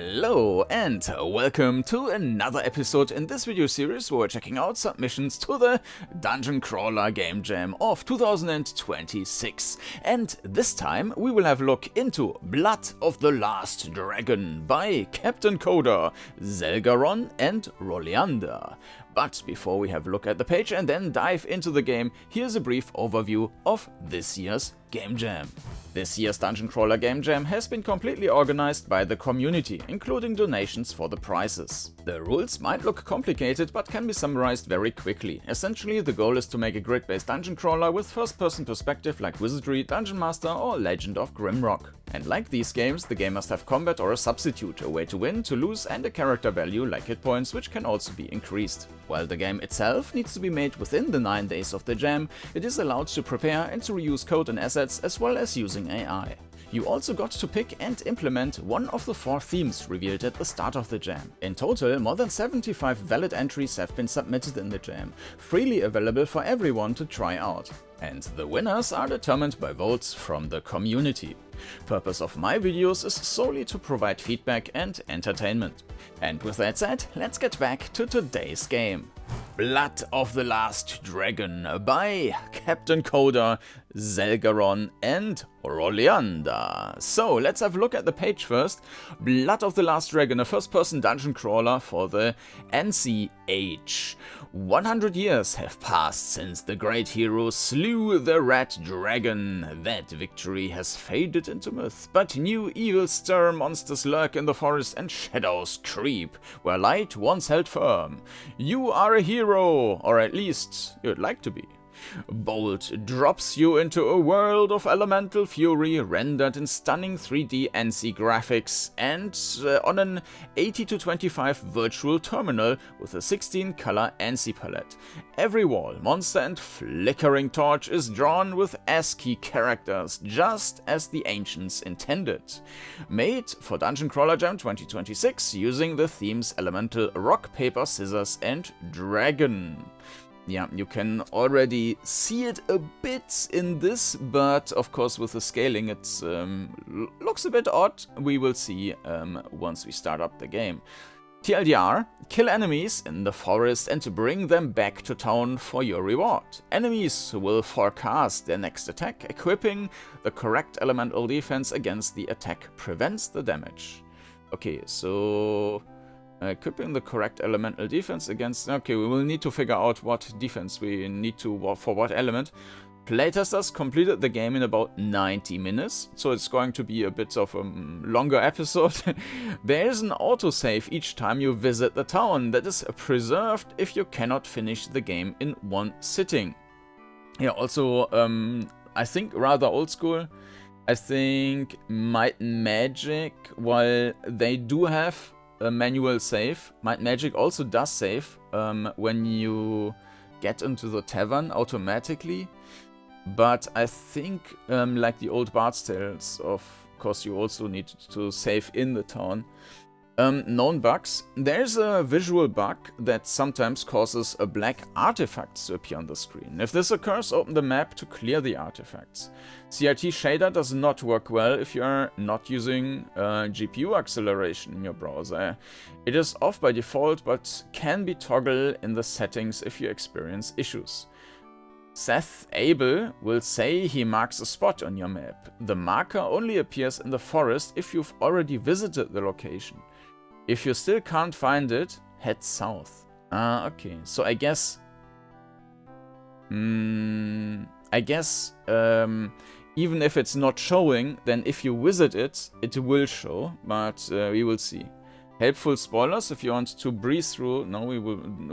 Hello and welcome to another episode in this video series where we're checking out submissions to the DungeonCrawler GameJam of 2026. And this time we will have a look into Blood of the Last Dragon by Captain Kordanor, Selgeron and Roleander. But before we have a look at the page and then dive into the game, here's a brief overview of this year's Game Jam. This year's DungeonCrawler Game Jam has been completely organized by the community, including donations for the prizes. The rules might look complicated, but can be summarized very quickly. Essentially, the goal is to make a grid-based dungeon crawler with first-person perspective like Wizardry, Dungeon Master or Legend of Grimrock. And like these games, the game must have combat or a substitute, a way to win, to lose, and a character value like hit points, which can also be increased. While the game itself needs to be made within the 9 days of the jam, it is allowed to prepare and to reuse code and assets as well as using AI. You also got to pick and implement one of the 4 themes revealed at the start of the jam. In total, more than 75 valid entries have been submitted in the jam, freely available for everyone to try out. And the winners are determined by votes from the community. Purpose of my videos is solely to provide feedback and entertainment. And with that said, let's get back to today's game. Blood of the Last Dragon by Captain Kordanor, Selgeron and Roleander. So let's have a look at the page first. Blood of the Last Dragon, a first-person dungeon crawler for the NC Age. 100 years have passed since the great hero slew the Red Dragon. That victory has faded into myth, but new evil stir monsters lurk in the forest and shadows creep where light once held firm. You are a hero, or at least you'd like to be. Bolt drops you into a world of elemental fury rendered in stunning 3D NC graphics and on an 80:25 virtual terminal with a 16-color NC palette. Every wall, monster and flickering torch is drawn with ASCII characters, just as the ancients intended. Made for DungeonCrawler Jam 2026 using the themes elemental rock, paper, scissors and dragon. Yeah, you can already see it a bit in this, but of course with the scaling it looks a bit odd. We will see once we start up the game. TLDR, kill enemies in the forest and bring them back to town for your reward. Enemies will forecast their next attack, equipping the correct elemental defense against the attack prevents the damage. Okay, so equipping the correct elemental defense against... Okay, we will need to figure out what defense we need to for what element. Playtesters completed the game in about 90 minutes, so it's going to be a bit of a longer episode. There is an autosave each time you visit the town that is preserved if you cannot finish the game in one sitting. Yeah, also, I think rather old school. I think Might and Magic, while they do have a manual save, Might Magic also does save when you get into the tavern automatically, but I think like the old Bard's Tales, of course you also need to save in the town. Known bugs. There's a visual bug that sometimes causes a black artifacts to appear on the screen. If this occurs, open the map to clear the artifacts. CRT shader does not work well if you are not using GPU acceleration in your browser. It is off by default, but can be toggled in the settings if you experience issues. Seth Abel will say he marks a spot on your map. The marker only appears in the forest if you've already visited the location. If you still can't find it, head south. Okay. So I guess... even if it's not showing, then if you visit it, it will show. But we will see. Helpful spoilers if you want to breeze through. No, we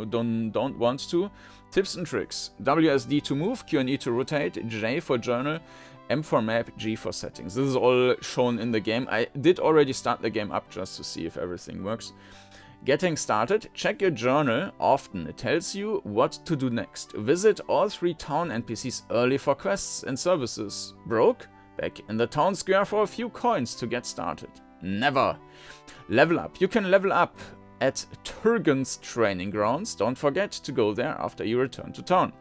don't want to. Tips and tricks. WSD to move, Q and E to rotate, J for journal, M for map, G for settings. This is all shown in the game. I did already start the game up just to see if everything works. Getting started, check your journal often. It tells you what to do next. Visit all 3 town NPCs early for quests and services. Broke? Back in the town square for a few coins to get started. Never. Level up. You can level up at Turgon's training grounds. Don't forget to go there after you return to town.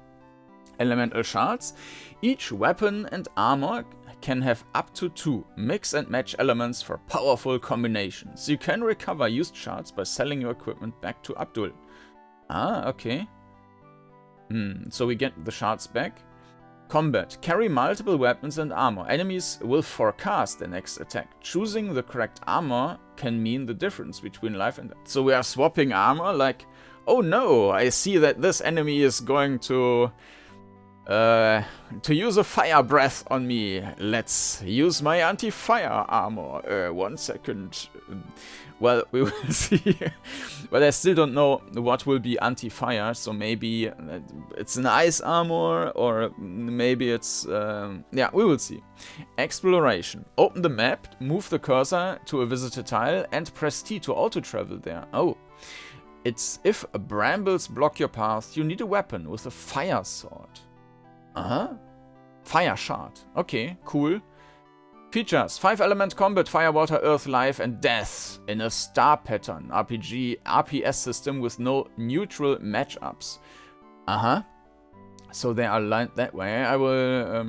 Elemental shards. Each weapon and armor can have up to 2 mix and match elements for powerful combinations. You can recover used shards by selling your equipment back to Abdul. Ah, okay. So we get the shards back. Combat. Carry multiple weapons and armor. Enemies will forecast the next attack. Choosing the correct armor can mean the difference between life and death. So we are swapping armor, like, oh no, I see that this enemy is going to use a fire breath on me. Let's use my anti-fire armor. 1 second. Well, we will see. But I still don't know what will be anti-fire, so maybe it's an ice armor, or maybe it's... yeah, we will see. Exploration. Open the map, move the cursor to a visited tile, and press T to auto-travel there. Oh. It's if brambles block your path, you need a weapon with a fire sword. Fire shard. Okay, cool. Features: 5-element combat, fire, water, earth, life, and death in a star pattern RPS system with no neutral matchups. So they are lined that way. I will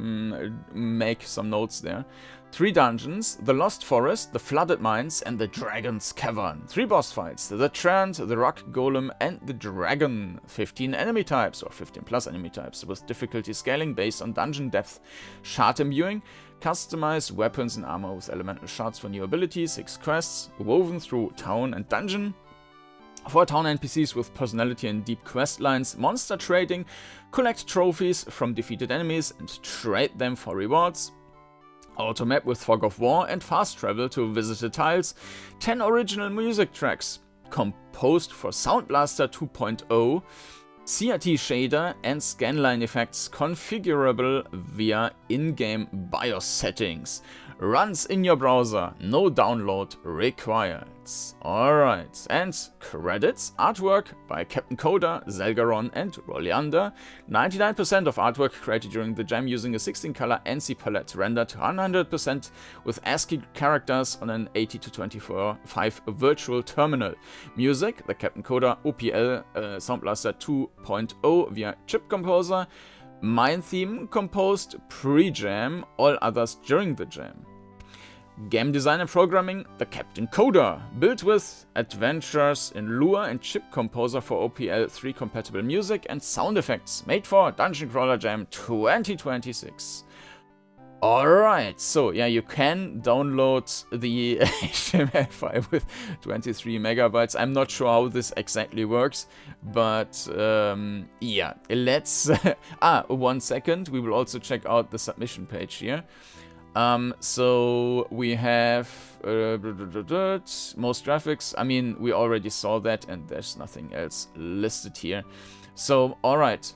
make some notes there. 3 dungeons: the Lost Forest, the Flooded Mines, and the Dragon's Cavern. 3 boss fights: the Trant, the Rock Golem, and the Dragon. 15 enemy types, or 15 plus enemy types, with difficulty scaling based on dungeon depth. Shard imbuing: customize weapons and armor with elemental shards for new abilities. 6 quests, woven through town and dungeon. 4 town NPCs with personality and deep quest lines. Monster trading: collect trophies from defeated enemies and trade them for rewards. Auto map with Fog of War and fast travel to visited tiles. 10 original music tracks composed for Sound Blaster 2.0. CRT shader and scanline effects configurable via in-game BIOS settings. Runs in your browser, no download required. Alright, and credits: artwork by Captain Coda, Selgeron, and Roleander. 99% of artwork created during the jam using a 16-color ANSI palette, rendered 100% with ASCII characters on an 80-24/5 virtual terminal. Music: the Captain Coda OPL Sound Blaster 2.0 via Chip Composer. Main theme composed pre-jam, all others during the jam. Game design and programming: the Captain Coda, built with Adventures in Lure and Chip Composer for OPL 3 compatible music and sound effects, made for DungeonCrawler Jam 2026. Alright, so yeah, you can download the HTML file with 23 megabytes. I'm not sure how this exactly works, but yeah, let's... 1 second, we will also check out the submission page here. So we have most graphics. I mean, we already saw that, and there's nothing else listed here. So, alright.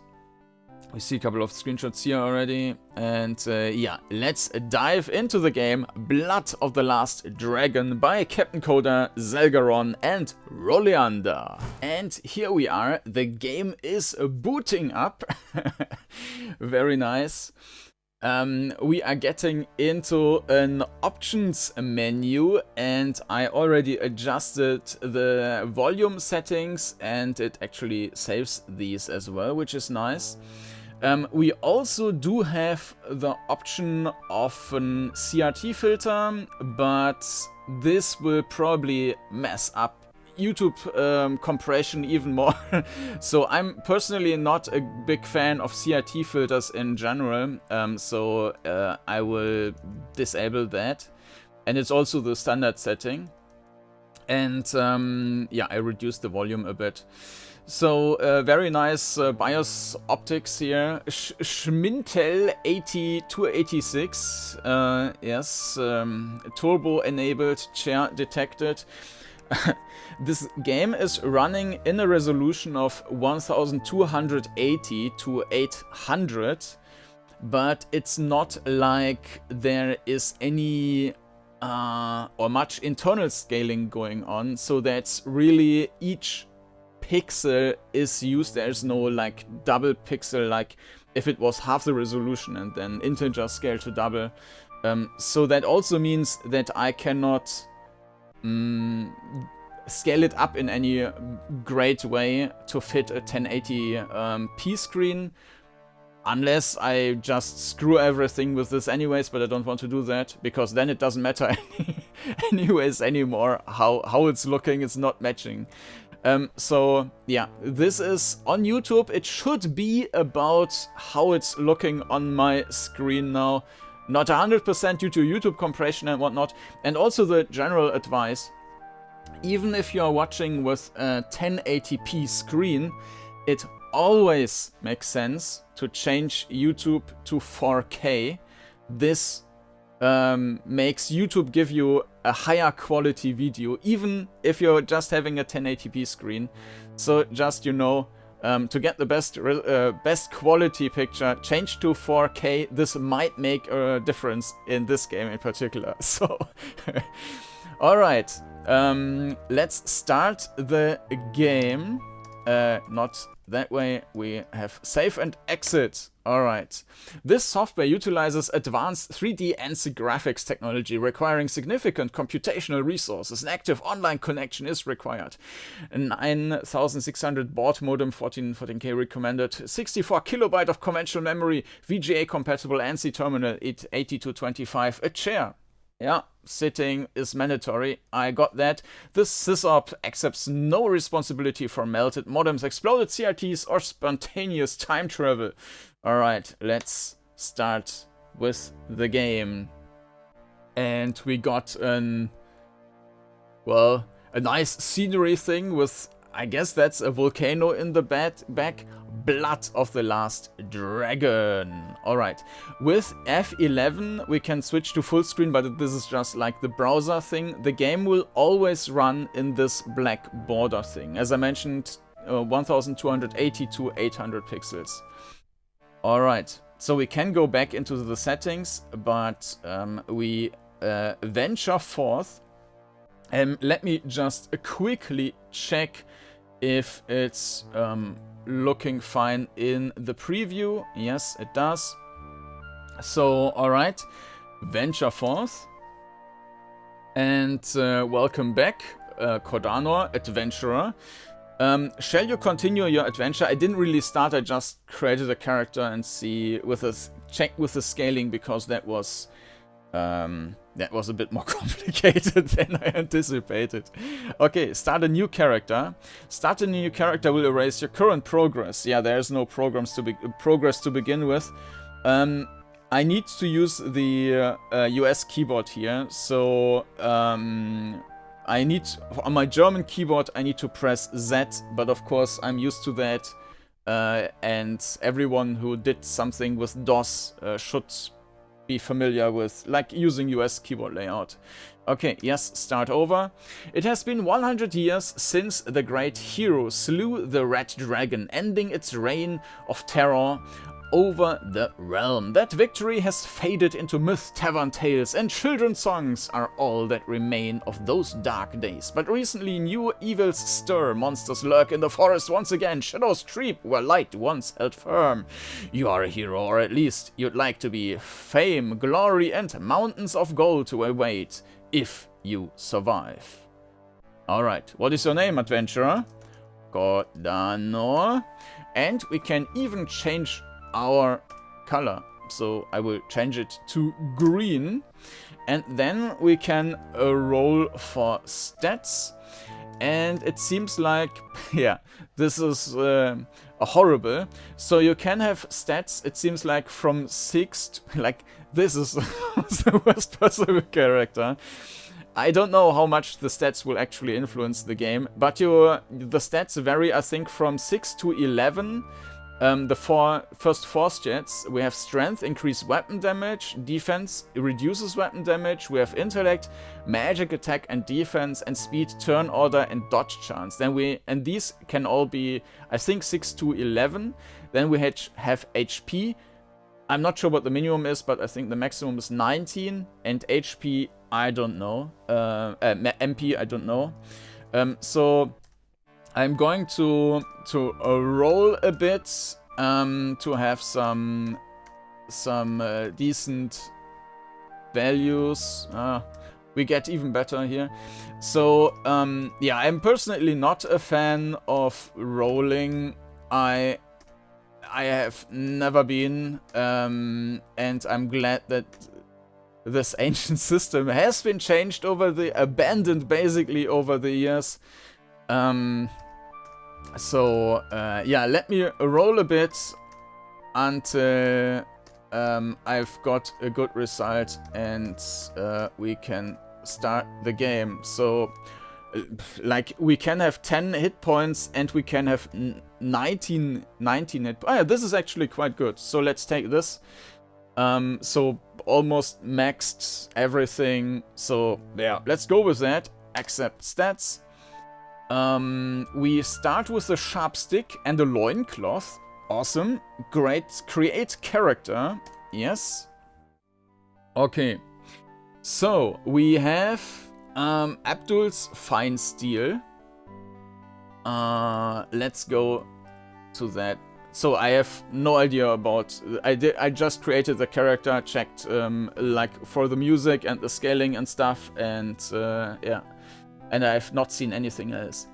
We see a couple of screenshots here already, and yeah, let's dive into the game. Blood of the Last Dragon by Captain Coda, Selgeron, and Roleander. And here we are, the game is booting up. Very nice. We are getting into an options menu, and I already adjusted the volume settings, and it actually saves these as well, which is nice. We also do have the option of an CRT filter, but this will probably mess up YouTube compression even more. So I'm personally not a big fan of CRT filters in general, so I will disable that. And it's also the standard setting. And yeah, I reduced the volume a bit. So, very nice BIOS optics here. Schmintel 8286. Yes, turbo-enabled, chair detected. This game is running in a resolution of 1280 to 800, but it's not like there is any or much internal scaling going on, so that's really each pixel is used. There's no like double pixel like if it was half the resolution and then integer scale to double. So that also means that I cannot scale it up in any great way to fit a 1080p screen. Unless I just screw everything with this anyways, but I don't want to do that, because then it doesn't matter anyways anymore how it's looking, it's not matching. So yeah, this is on YouTube. It should be about how it's looking on my screen now. Not 100% due to YouTube compression and whatnot. And also the general advice, even if you are watching with a 1080p screen, it always makes sense to change YouTube to 4K. This makes YouTube give you a higher quality video, even if you're just having a 1080p screen. So just, you know, to get the best quality picture, change to 4K. This might make a difference in this game in particular. So, alright, let's start the game. Not that way, we have save and exit. Alright. This software utilizes advanced 3D NC graphics technology requiring significant computational resources. An active online connection is required. A 9600 baud modem, 14K recommended, 64 kilobyte of conventional memory, VGA compatible NC terminal, 8225, a chair. Yeah, sitting is mandatory. I got that. This sysop accepts no responsibility for melted modems, exploded CRTs, or spontaneous time travel. Alright, let's start with the game. And we got a nice scenery thing with, I guess that's a volcano in the back. Blood of the Last Dragon. Alright, with F11 we can switch to full screen, but this is just like the browser thing. The game will always run in this black border thing. As I mentioned, 1280 to 800 pixels. Alright, so we can go back into the settings, but we venture forth. Let me just quickly check if it's looking fine in the preview. Yes, it does. So, alright, venture forth. And welcome back, Kordanor, adventurer. Shall you continue your adventure? I didn't really start, I just created a character and check with the scaling, because that was a bit more complicated than I anticipated. Okay, start a new character. Start a new character will erase your current progress. Yeah, there's no progress to begin with. I need to use the US keyboard here, so I need, on my German keyboard, I need to press Z, but of course I'm used to that, and everyone who did something with DOS should be familiar with, like, using US keyboard layout. Okay, yes, start over. It has been 100 years since the great hero slew the Red Dragon, ending its reign of terror over the realm. That victory has faded into myth, tavern tales, and children's songs are all that remain of those dark days. But recently new evils stir, monsters lurk in the forest once again, shadows creep where light once held firm. You are a hero, or at least you'd like to be. Fame, glory, and mountains of gold to await, if you survive. Alright, what is your name, adventurer? Kordanor. And we can even change our color, so I will change it to green, and then we can roll for stats. And it seems like, yeah, this is horrible. So you can have stats, it seems like from 6 to, like, this is the worst possible character. I don't know how much the stats will actually influence the game, but the stats vary, I think, from 6 to 11. The first 4 stats, we have strength, increased weapon damage, defense, reduces weapon damage, we have intellect, magic attack and defense, and speed, turn order, and dodge chance. And these can all be, I think, 6 to 11. Then we have HP. I'm not sure what the minimum is, but I think the maximum is 19, and HP, I don't know. MP, I don't know. So I'm going to roll a bit to have some decent values. We get even better here. So yeah, I'm personally not a fan of rolling. I have never been, and I'm glad that this ancient system has been changed abandoned basically over the years. So, yeah, let me roll a bit until I've got a good result and we can start the game. So, like, we can have 10 hit points and we can have 19 hit points. Oh, yeah, this is actually quite good. So let's take this. So almost maxed everything. So yeah, let's go with that. Accept stats. We start with a sharp stick and a loincloth. Awesome. Great. Create character. Yes. Okay. So we have Abdul's fine steel. Let's go to that. So I have no idea about. I just created the character, checked like for the music and the scaling and stuff, and yeah, and I have not seen anything else.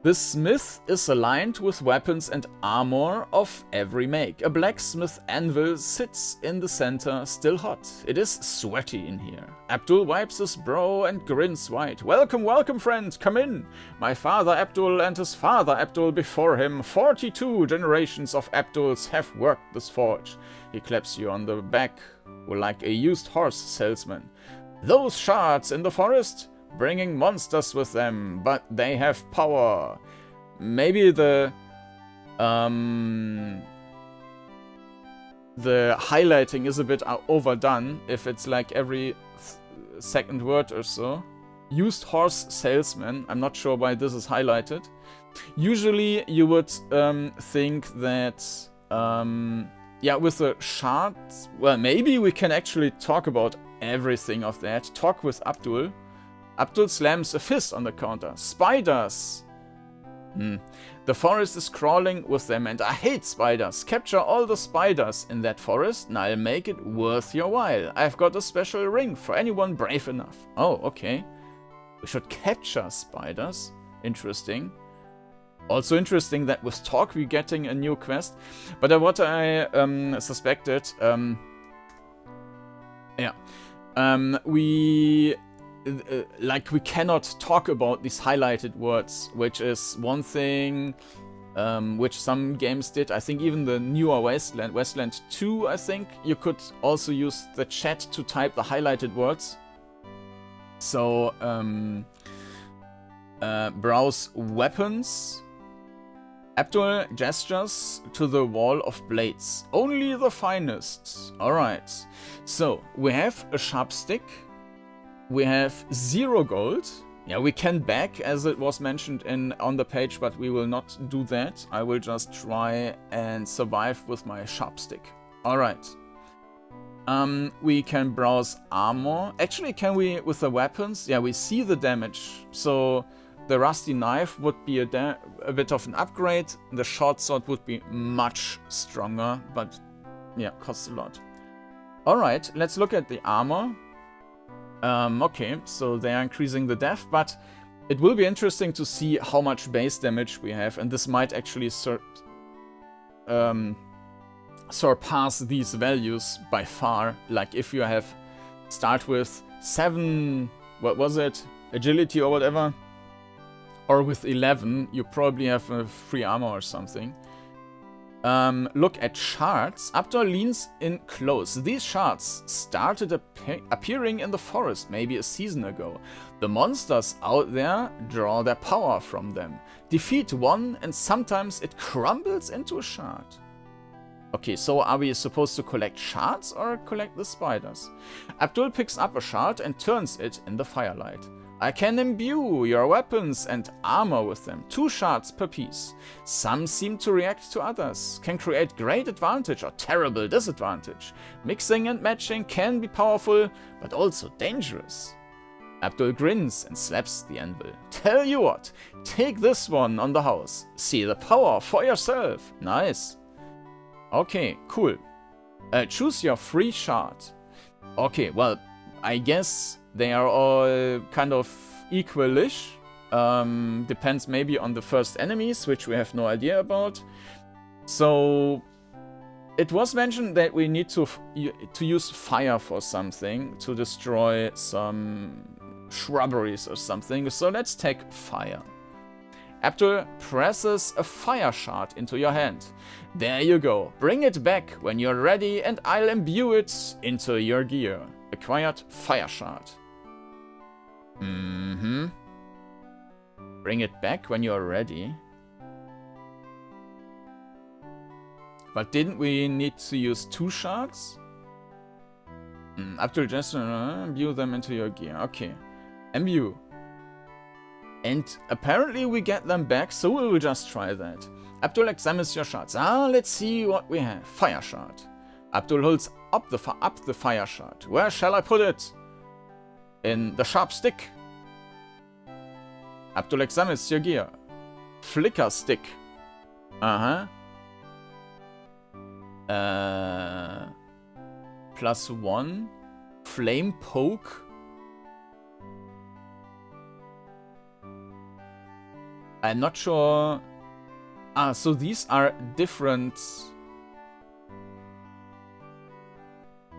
This smith is aligned with weapons and armor of every make. A blacksmith anvil sits in the center, still hot. It is sweaty in here. Abdul wipes his brow and grins wide. Welcome, welcome, friend, come in. My father Abdul and his father Abdul before him. 42 generations of Abduls have worked this forge. He claps you on the back like a used horse salesman. Those shards in the forest? Bringing monsters with them, but they have power. Maybe the highlighting is a bit overdone if it's like every second word or so. Used horse salesman. I'm not sure why this is highlighted. Usually you would think that yeah, with the shards, well, maybe we can actually talk about everything of that. Talk with Abdul. Abdul slams a fist on the counter. Spiders! The forest is crawling with them and I hate spiders. Capture all the spiders in that forest and I'll make it worth your while. I've got a special ring for anyone brave enough. Oh, okay. We should capture spiders. Interesting. Also interesting that with talk we're getting a new quest. But what I suspected... yeah. Like, we cannot talk about these highlighted words, which is one thing which some games did. I think even the newer Wasteland 2, I think, you could also use the chat to type the highlighted words. So, browse weapons. Abdul gestures to the wall of blades. Only the finest. Alright. So, we have a sharp stick. We have 0 gold. Yeah, we can back, as it was mentioned on the page, but we will not do that. I will just try and survive with my sharp stick. Alright. We can browse armor. Actually, can we, with the weapons? Yeah, we see the damage. So, the rusty knife would be a bit of an upgrade. The short sword would be much stronger, but yeah, costs a lot. Alright, let's look at the armor. Okay, so they are increasing the def, but it will be interesting to see how much base damage we have, and this might actually surpass these values by far. Like, if you have start with 7, what was it, agility or whatever, or with 11, you probably have a free armor or something. Look at shards. Abdul leans in close. These shards started appearing in the forest maybe a season ago. The monsters out there draw their power from them. Defeat one and sometimes it crumbles into a shard. Okay, so are we supposed to collect shards or collect the spiders? Abdul picks up a shard and turns it in the firelight. I can imbue your weapons and armor with them, 2 shards per piece. Some seem to react to others, can create great advantage or terrible disadvantage. Mixing and matching can be powerful, but also dangerous. Abdul grins and slaps the anvil. Tell you what, take this one on the house. See the power for yourself. Nice. Okay, cool. Choose your free shard. Okay, well, I guess they are all kind of equalish. Depends maybe on the first enemies, which we have no idea about. So, It was mentioned that we need to use fire for something, to destroy some shrubberies or something, so let's take fire. Abdul presses a fire shard into your hand. There you go. Bring it back when you're ready and I'll imbue it into your gear. Acquired fire shard. Bring it back when you're ready. But didn't we need to use 2 shards? Abdul just imbue them into your gear. Okay. Imbue. And apparently we get them back, so we will just try that. Abdul examines your shards. Let's see what we have. Fire shard. Abdul holds up the fire shard. Where shall I put it? In the sharp stick. Abdul examines your gear. Flicker stick. +1. Flame poke. I'm not sure. So these are different.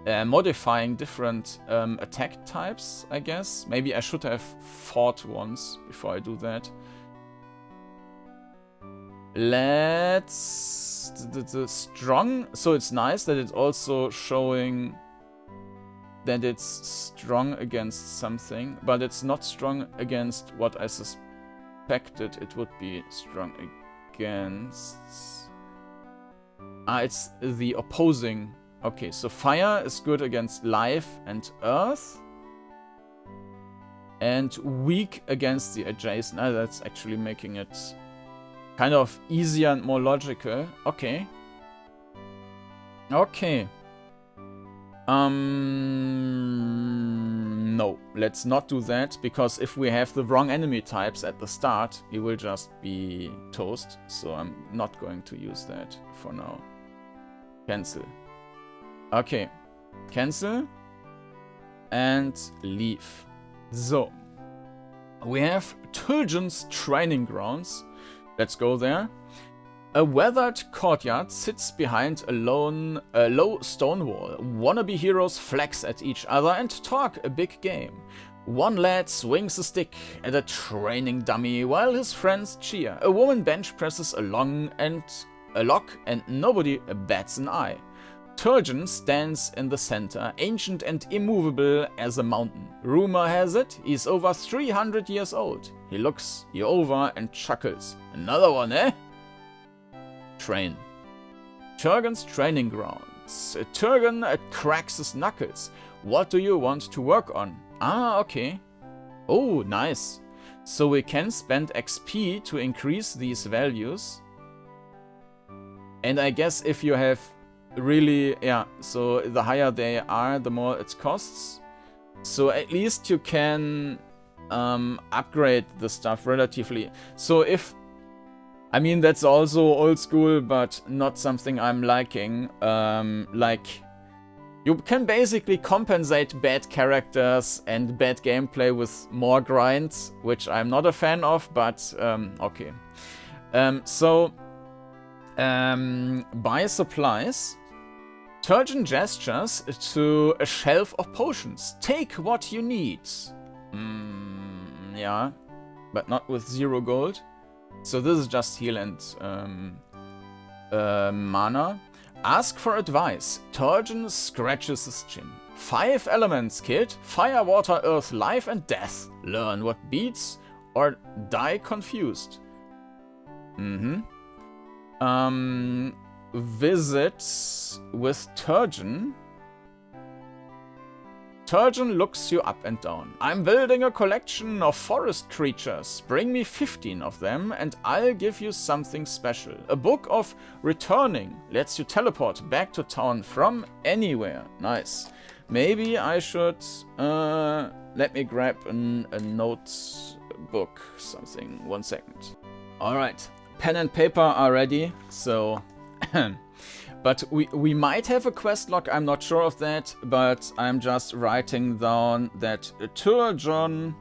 Modifying different attack types, I guess. Maybe I should have fought once before I do that. Let's... the strong... So it's nice that it's also showing that it's strong against something, but it's not strong against what I suspected it would be strong against. It's the opposing. Okay, so fire is good against life and earth. And weak against the adjacent. That's actually making it kind of easier and more logical. Okay. Okay. No, let's not do that, because if we have the wrong enemy types at the start, he will just be toast. So I'm not going to use that for now. Cancel. Okay. Cancel. And leave. So. We have Tulgen's training grounds. Let's go there. A weathered courtyard sits behind a low stone wall. Wannabe heroes flex at each other and talk a big game. One lad swings a stick at a training dummy while his friends cheer. A woman bench presses a lock and nobody bats an eye. Turgeon stands in the center, ancient and immovable as a mountain. Rumor has it he's over 300 years old. He looks you over and chuckles. Another one, eh? Train. Turgon's training grounds. Turgon cracks his knuckles. What do you want to work on? Okay. Oh, nice. So we can spend XP to increase these values. And I guess if you have really, yeah, so the higher they are, the more it costs. So at least you can upgrade the stuff relatively. So if, I mean, that's also old school, but not something I'm liking. Like, you can basically compensate bad characters and bad gameplay with more grinds, which I'm not a fan of, but okay. Buy supplies. Turgeon gestures to a shelf of potions. Take what you need. Yeah, but not with 0 gold. So this is just heal and mana. Ask for advice. Turgeon scratches his chin. 5 elements kit. Fire, water, earth, life and death. Learn what beats or die confused. Visit with Turgeon. Turgeon looks you up and down. I'm building a collection of forest creatures. Bring me 15 of them and I'll give you something special. A book of returning lets you teleport back to town from anywhere. Nice. Maybe I should... let me grab a notebook. Something. 1 second. Alright. Pen and paper are ready. So... But we might have a quest log, I'm not sure of that, but I'm just writing down that Turgeon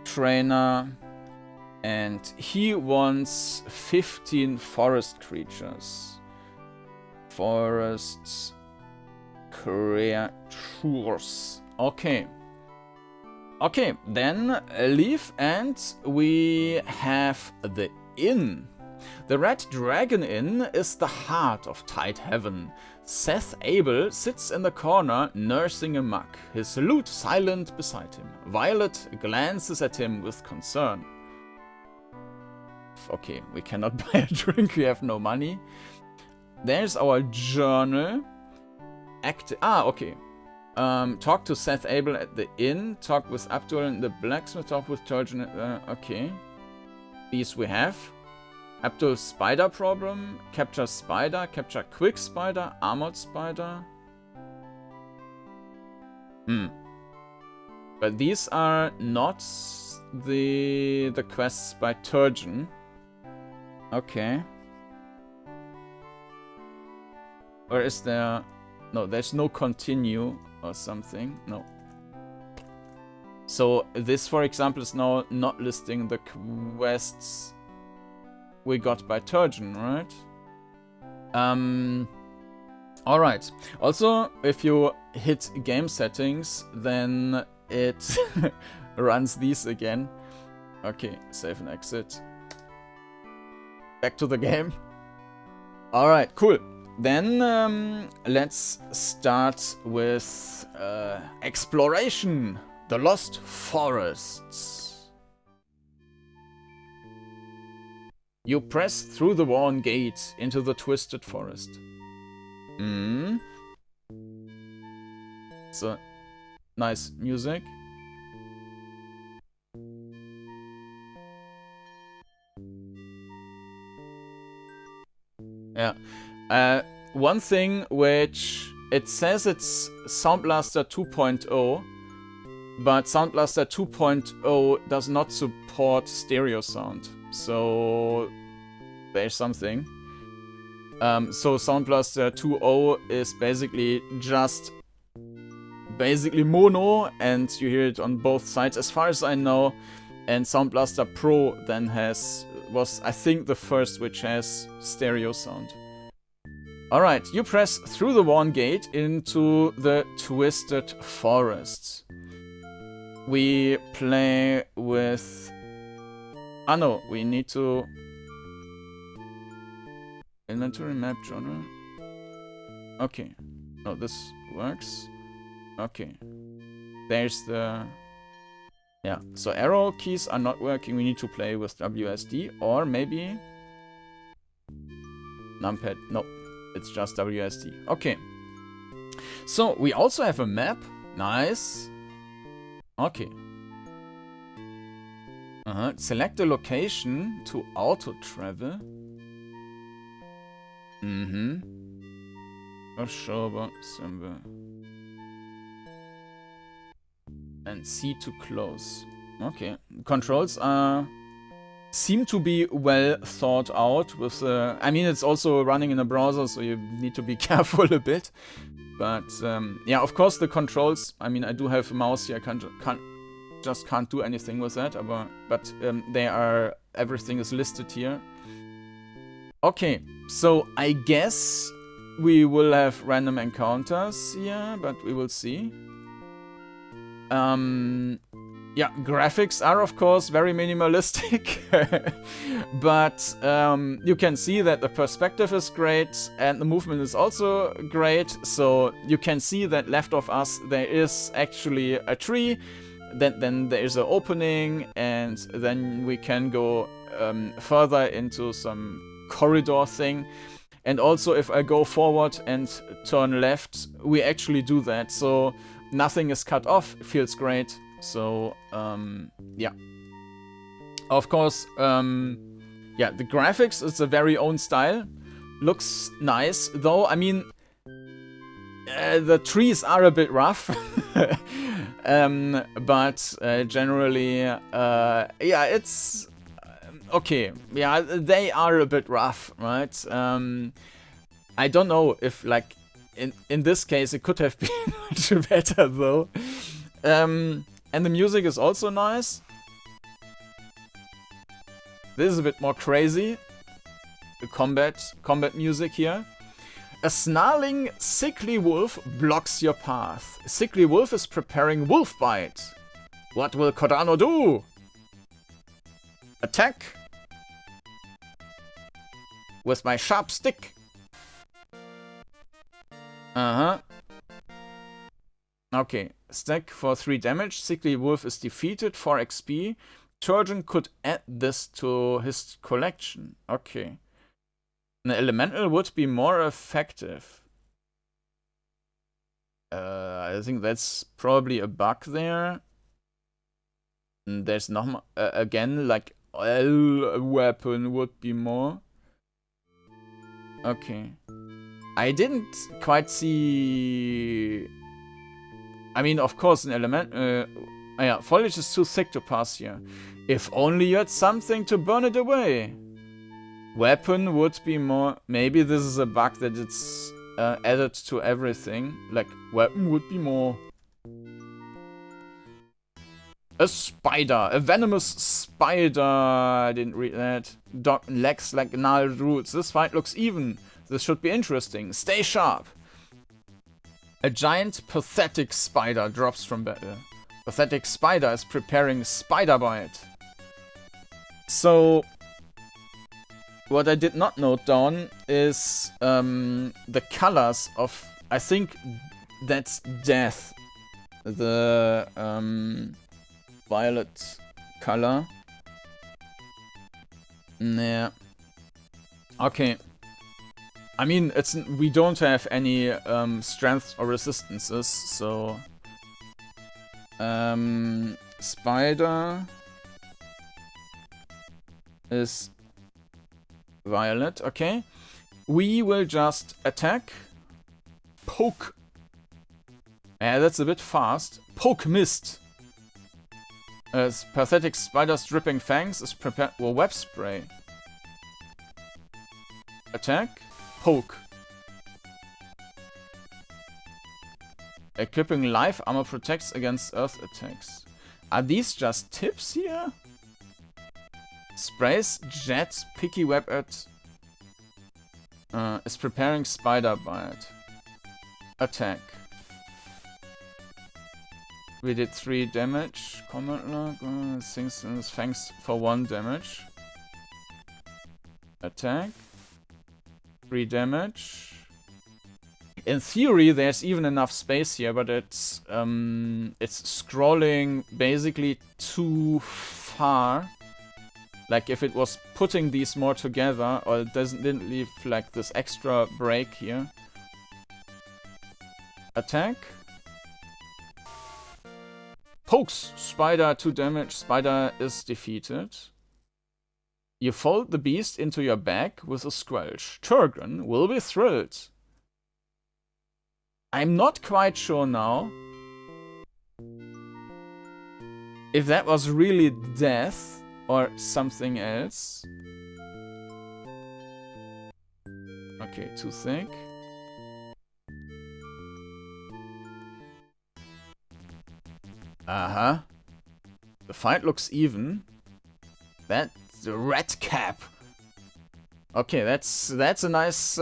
trainer, and he wants 15 forest creatures. Forest creatures. Okay. Okay, then leave, and we have the inn. The Red Dragon Inn is the heart of Tide Heaven. Seth Abel sits in the corner nursing a mug, his lute silent beside him. Violet glances at him with concern. Okay, we cannot buy a drink, we have no money. There's our journal. Okay. Talk to Seth Abel at the inn. Talk with Abdul and the blacksmith. Talk with Turgeon. Okay. These we have. Abdul's spider problem. Capture spider. Capture quick spider. Armored spider. But these are not the quests by Turgeon. Okay. Or is there... No, there's no continue or something. No. So this, for example, is now not listing the quests we got by Turgeon, right? Alright. Also, if you hit game settings, then it runs these again. Okay, save and exit. Back to the game. Alright, cool. Then let's start with exploration. The Lost Forests. You press through the worn gate into the Twisted Forest. So, nice music. Yeah. One thing which it says it's Sound Blaster 2.0, but Sound Blaster 2.0 does not support stereo sound. So there's something. So Sound Blaster 2.0 is basically just mono, and you hear it on both sides, as far as I know. And Sound Blaster Pro then was I think the first which has stereo sound. Alright, you press through the worn gate into the Twisted Forest. We play with... Ah no, we need to... Inventory map genre. Okay. No, this works. Okay. There's the... Yeah, so arrow keys are not working. We need to play with WSD, or maybe... Numpad. No, it's just WSD. Okay. So, we also have a map. Nice. Okay. Select a location to auto-travel. Überschaubar symbol. And C to close. Okay. Controls seem to be well thought out with I mean, it's also running in a browser, so you need to be careful a bit. But yeah, of course the controls, I mean, I do have a mouse here, I just can't do anything with that, but they are, everything is listed here. Okay, so I guess we will have random encounters here, but we will see. Yeah, graphics are of course very minimalistic, but you can see that the perspective is great and the movement is also great. So you can see that left of us there is actually a tree, then there is an opening, and then we can go further into some corridor thing. And also if I go forward and turn left, we actually do that, so nothing is cut off. It feels great. So yeah, of course, yeah, the graphics is a very own style, looks nice though. I mean, the trees are a bit rough, but generally, yeah, it's okay. Yeah, they are a bit rough, right? I don't know if, like, in this case it could have been much better though. And the music is also nice. This is a bit more crazy. The combat music here. A snarling, sickly wolf blocks your path. A sickly wolf is preparing wolf bite. What will Kordanor do? Attack with my sharp stick. Okay, stack for 3 damage. Sickly wolf is defeated, 4 XP. Turgeon could add this to his collection. Okay. An elemental would be more effective. I think that's probably a bug there. And there's no again, like a weapon would be more. Okay. I didn't quite see. I mean, of course, an element. Yeah, foliage is too thick to pass here. If only you had something to burn it away. Weapon would be more. Maybe this is a bug that it's added to everything. Like, weapon would be more. A spider. A venomous spider. I didn't read that. Dog legs like gnarled roots. This fight looks even. This should be interesting. Stay sharp. A giant, pathetic spider drops from battle. Pathetic spider is preparing spider bite. So, what I did not note down is the colors of. I think that's death. The violet color. Nah. Okay. I mean, we don't have any strength or resistances, so spider is violet. Okay, we will just attack. Poke. Yeah, that's a bit fast. Poke missed. Pathetic spider's dripping fangs is prepared for web spray. Attack. Poke. Equipping life armor protects against earth attacks. Are these just tips here? Sprays, jet, picky web at is preparing spider bite. Attack. We did 3 damage. Combat log. Things in his fangs for 1 damage. Attack. 3 damage. In theory, there's even enough space here, but it's scrolling basically too far. Like if it was putting these more together, or it didn't leave like this extra break here. Attack. Pokes! Spider, 2 damage. Spider is defeated. You fold the beast into your bag with a squelch. Turgeon will be thrilled. I'm not quite sure now if that was really death or something else. Okay, too thick. Uh-huh. The fight looks even. That's the red cap. Okay, that's a nice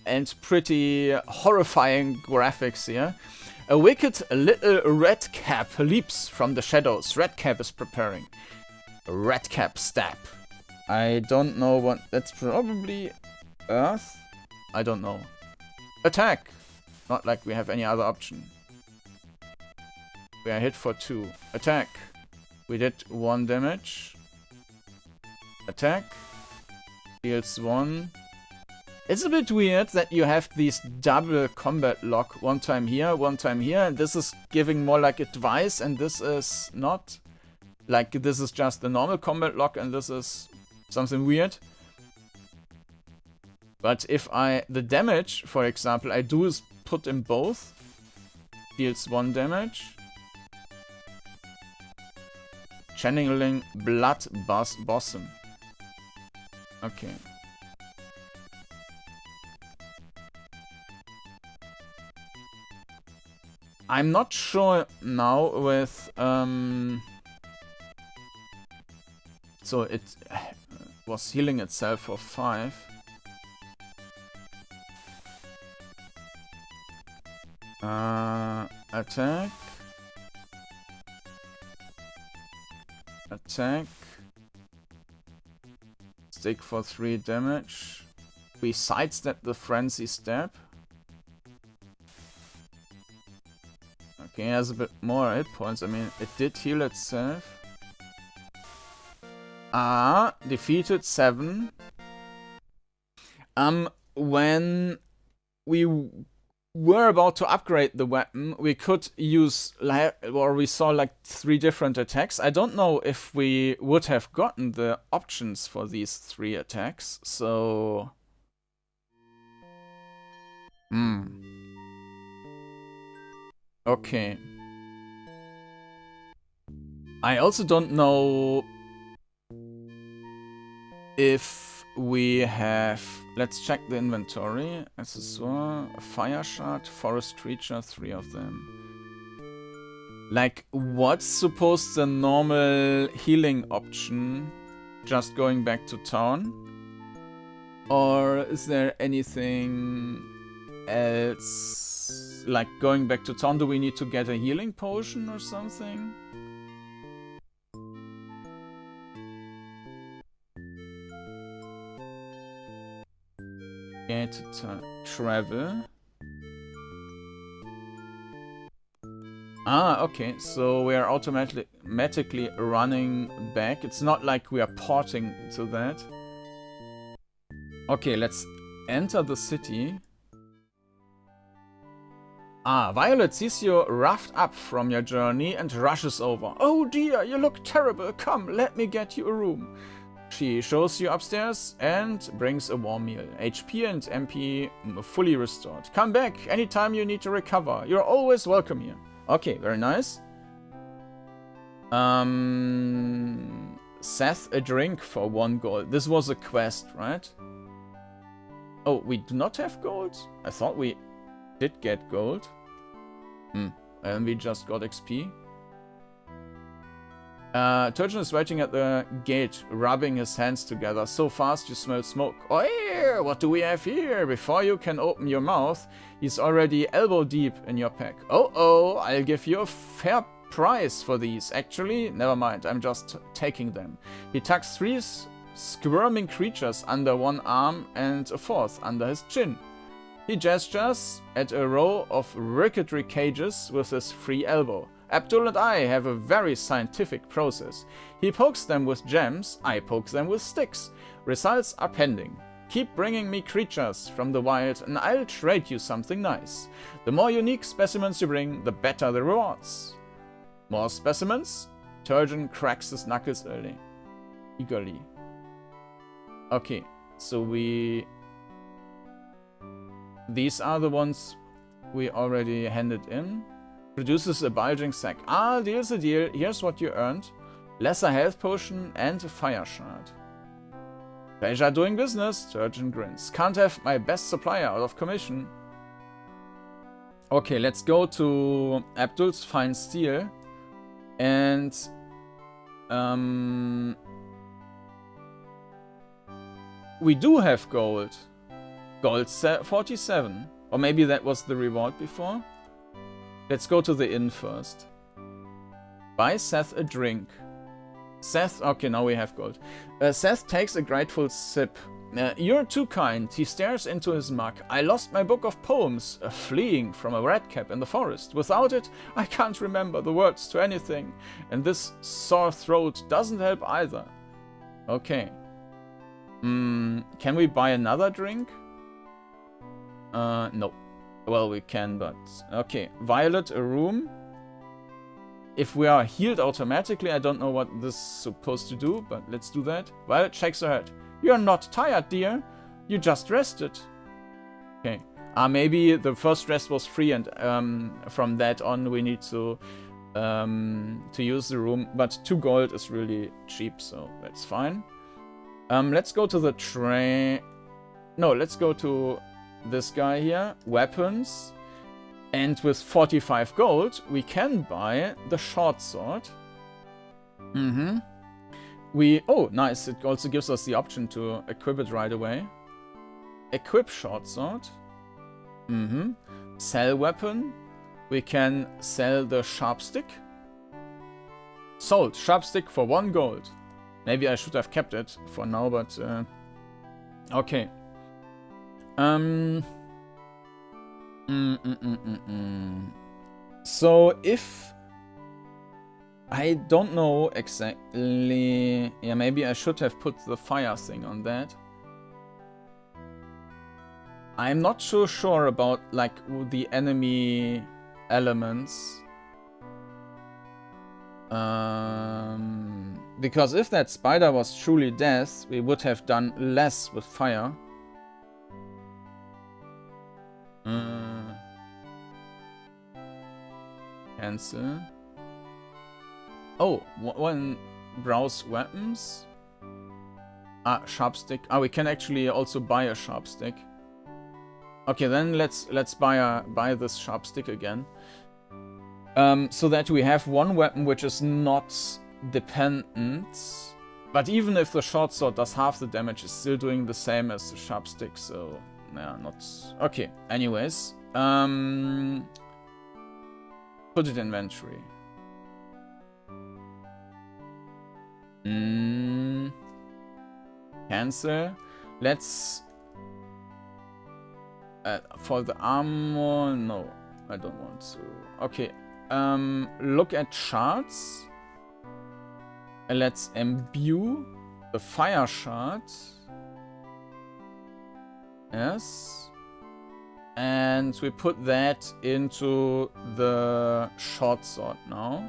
and pretty horrifying graphics here. A wicked little red cap leaps from the shadows. Red cap is preparing. A red cap stab. I don't know what. That's probably earth. I don't know. Attack. Not like we have any other option. We are hit for 2. Attack. We did 1 damage. Attack. Deals 1. It's a bit weird that you have these double combat lock. 1 time here, 1 time here. And this is giving more like advice. And this is not. Like this is just the normal combat lock. And this is something weird. But if the damage, for example, I do is put in both. Deals 1 damage. Channeling blood bosom. Okay. I'm not sure now with so it was healing itself for 5. Attack. Attack. Stick for 3 damage. We sidestep the frenzy step. Okay, it has a bit more hit points. I mean, it did heal itself. Defeated 7. When we were about to upgrade the weapon, we could use, or we saw like 3 different attacks. I don't know if we would have gotten the options for these 3 attacks, so... Okay. I also don't know if we have... Let's check the inventory. Accessoire, fire shard, forest creature, 3 of them. Like, what's supposed the normal healing option? Just going back to town? Or is there anything else? Like, going back to town, do we need to get a healing potion or something? Get to travel. Okay, so we are automatically running back. It's not like we are porting to that. Okay, let's enter the city. Violet sees you roughed up from your journey and rushes over. Oh dear, you look terrible. Come, let me get you a room. She shows you upstairs and brings a warm meal. HP and MP fully restored. Come back anytime you need to recover. You're always welcome here. Okay, very nice. Seth a drink for 1 gold. This was a quest, right? Oh, we do not have gold? I thought we did get gold. And we just got XP. Turgeon is waiting at the gate, rubbing his hands together. So fast you smell smoke. Oh yeah, what do we have here? Before you can open your mouth, he's already elbow deep in your pack. Oh, I'll give you a fair price for these. Actually, never mind, I'm just taking them. He tucks 3 squirming creatures under one arm and a 4th under his chin. He gestures at a row of rickety cages with his free elbow. Abdul and I have a very scientific process. He pokes them with gems, I poke them with sticks. Results are pending. Keep bringing me creatures from the wild and I'll trade you something nice. The more unique specimens you bring, the better the rewards. More specimens? Turgeon cracks his knuckles eagerly. Okay, so these are the ones we already handed in. Produces a bulging sack. Deal's a deal. Here's what you earned. Lesser health potion and a fire shard. Pleasure doing business, Turgeon grins. Can't have my best supplier out of commission. Okay, let's go to Abdul's fine steel. And... we do have gold. Gold 47. Or maybe that was the reward before. Let's go to the inn first. Buy Seth a drink. Seth, okay, now we have gold. Seth takes a grateful sip. You're too kind. He stares into his mug. I lost my book of poems, fleeing from a redcap in the forest. Without it, I can't remember the words to anything. And this sore throat doesn't help either. Okay. Can we buy another drink? No. Well, we can, but... Okay, Violet, a room. If we are healed automatically, I don't know what this is supposed to do, but let's do that. Violet shakes her head. You're not tired, dear. You just rested. Okay. Maybe the first rest was free, and from that on we need to use the room. But 2 gold is really cheap, so that's fine. Let's go to the train... No, let's go to... this guy here, weapons, and with 45 gold we can buy the short sword. Oh, nice, it also gives us the option to equip it right away. Equip short sword. Sell weapon. we can sell the sharp stick. Sold. Sharp stick for 1 gold. Maybe I should have kept it for now, but okay. So if I don't know exactly, yeah, maybe I should have put the fire thing on that. I'm not so sure about like the enemy elements. Because if that spider was truly death, we would have done less with fire. Cancel. Oh, one browse weapons. Ah, sharp stick. Ah, we can actually also buy a sharp stick. Okay, then let's buy this sharp stick again. So that we have one weapon which is not dependent. But even if the short sword does half the damage, it's still doing the same as the sharp stick, so yeah, not okay. Anyways, put it in inventory. Cancel. Let's for the armor. No, I don't want to. Okay. Look at charts. Let's imbue the fire shard. Yes. And we put that into the short sword now.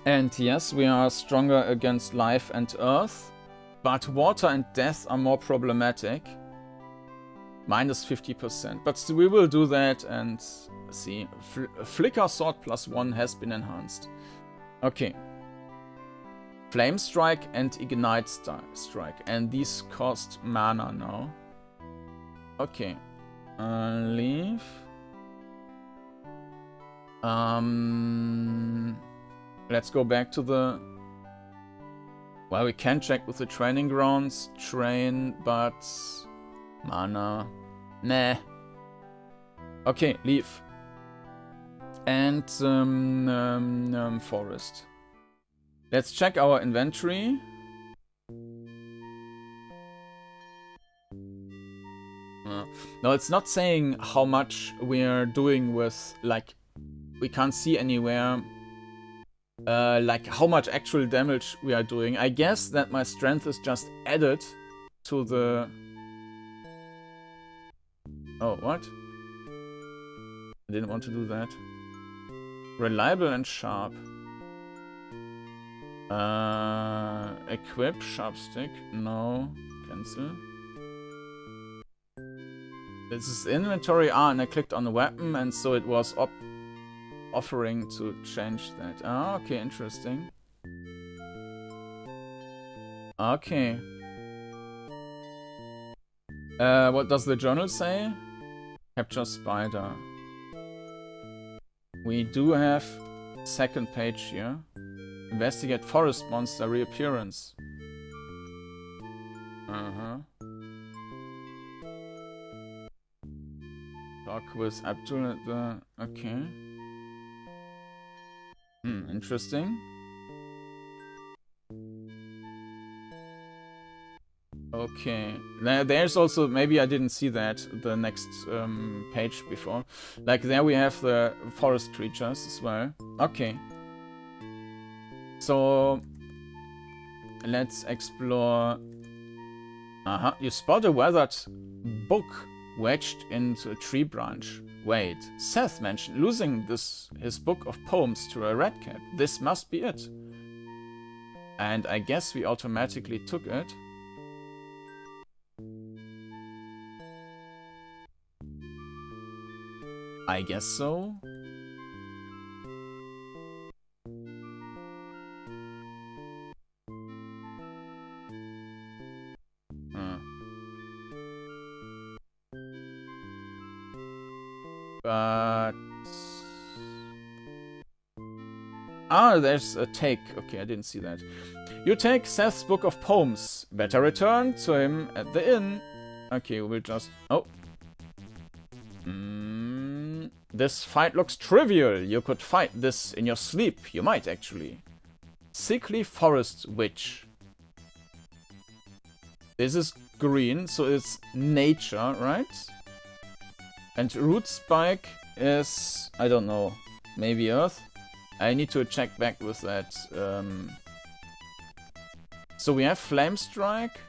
And yes, we are stronger against life and earth, but water and death are more problematic. Minus 50%. But still, we will do that and see. Flicker sword +1 has been enhanced. Okay. Flame strike and ignite strike. And these cost mana now. Okay. Leave. Let's go back to the... Well, we can check with the training grounds. Train, but... Mana. Nah. Okay, leave. And forest. Let's check our inventory. No, it's not saying how much we're doing with, like, we can't see anywhere, like, how much actual damage we are doing. I guess that my strength is just added to the... Oh, what? I didn't want to do that. Reliable and sharp. Equip, sharp stick. No. Cancel. This is inventory. Ah, and I clicked on the weapon, and so it was offering to change that. Ah, okay, interesting. Okay. What does the journal say? Capture spider. We do have second page here. Investigate forest monster reappearance. Talk with Abdul at the... Okay. Interesting. Okay. There's also... Maybe I didn't see that, the next page before. Like, there we have the forest creatures as well. Okay. So... Let's explore... You spot a weathered book wedged into a tree branch. Wait, Seth mentioned losing his book of poems to a redcap. This must be it. And I guess we automatically took it. I guess so. But... Ah, there's a take. Okay, I didn't see that. You take Seth's book of poems. Better return to him at the inn. Okay, we'll just... Oh. This fight looks trivial. You could fight this in your sleep. You might, actually. Sickly Forest Witch. This is green, so it's nature, right? And Root Spike is... I don't know. Maybe Earth? I need to check back with that. So we have Flame Strike.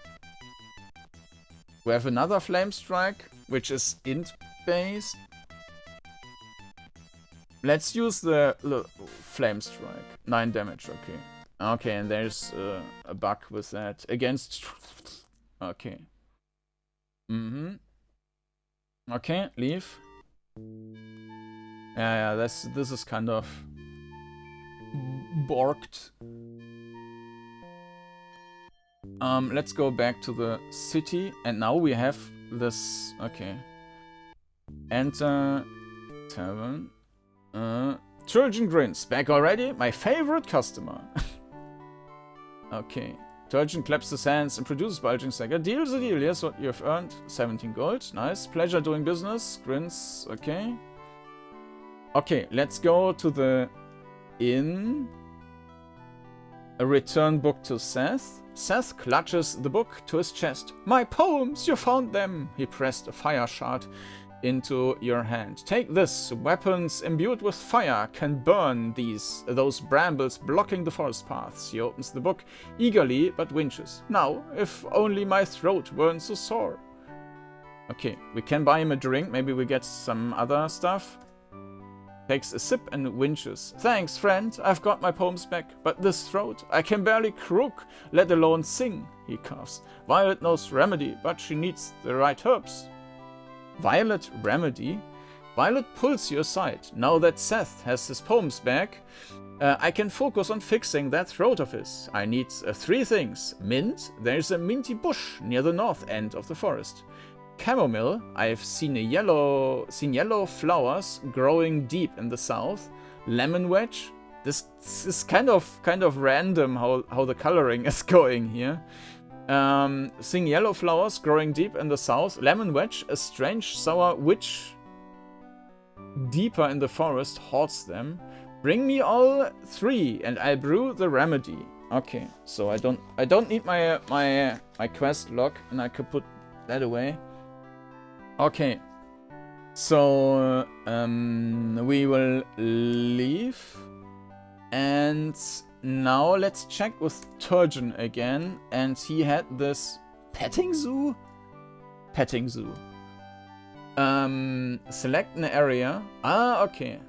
We have another Flame Strike, which is int-based. Let's use the Flame Strike. 9 damage, okay. Okay, and there's a bug with that. Against... Okay. Okay, leave. Yeah, this is kind of... borked. Let's go back to the city, and now we have this... Okay. Enter... Tavern. Turgeon grins. Back already? My favorite customer. Okay. Turgeon claps his hands and produces bulging sack. A deal's a deal. Here's what you have earned. 17 gold. Nice. Pleasure doing business. Grins. Okay. Okay, let's go to the inn. A return book to Seth. Seth clutches the book to his chest. My poems! You found them! He pressed a fire shard into your hand. Take this. Weapons imbued with fire can burn those brambles blocking the forest paths. He opens the book eagerly but winches. Now, if only my throat weren't so sore. Okay, we can buy him a drink. Maybe we get some other stuff. Takes a sip and winches. Thanks, friend. I've got my poems back. But this throat, I can barely croak, let alone sing, he coughs. Violet knows remedy, but she needs the right herbs. Violet remedy? Violet pulls you aside. Now that Seth has his poems back, I can focus on fixing that throat of his. I need 3 things. Mint. There's a minty bush near the north end of the forest. Chamomile. I've seen yellow flowers growing deep in the south. Lemon wedge. This is kind of random how the coloring is going here. Seeing yellow flowers growing deep in the south. Lemon wedge, a strange sour witch deeper in the forest haunts them. Bring me all 3 and I'll brew the remedy. Okay, so I don't need my quest log, and I could put that away. Okay, so we will leave, and now let's check with Turgeon again, and he had this petting zoo? Petting zoo. Select an area. Ah, okay.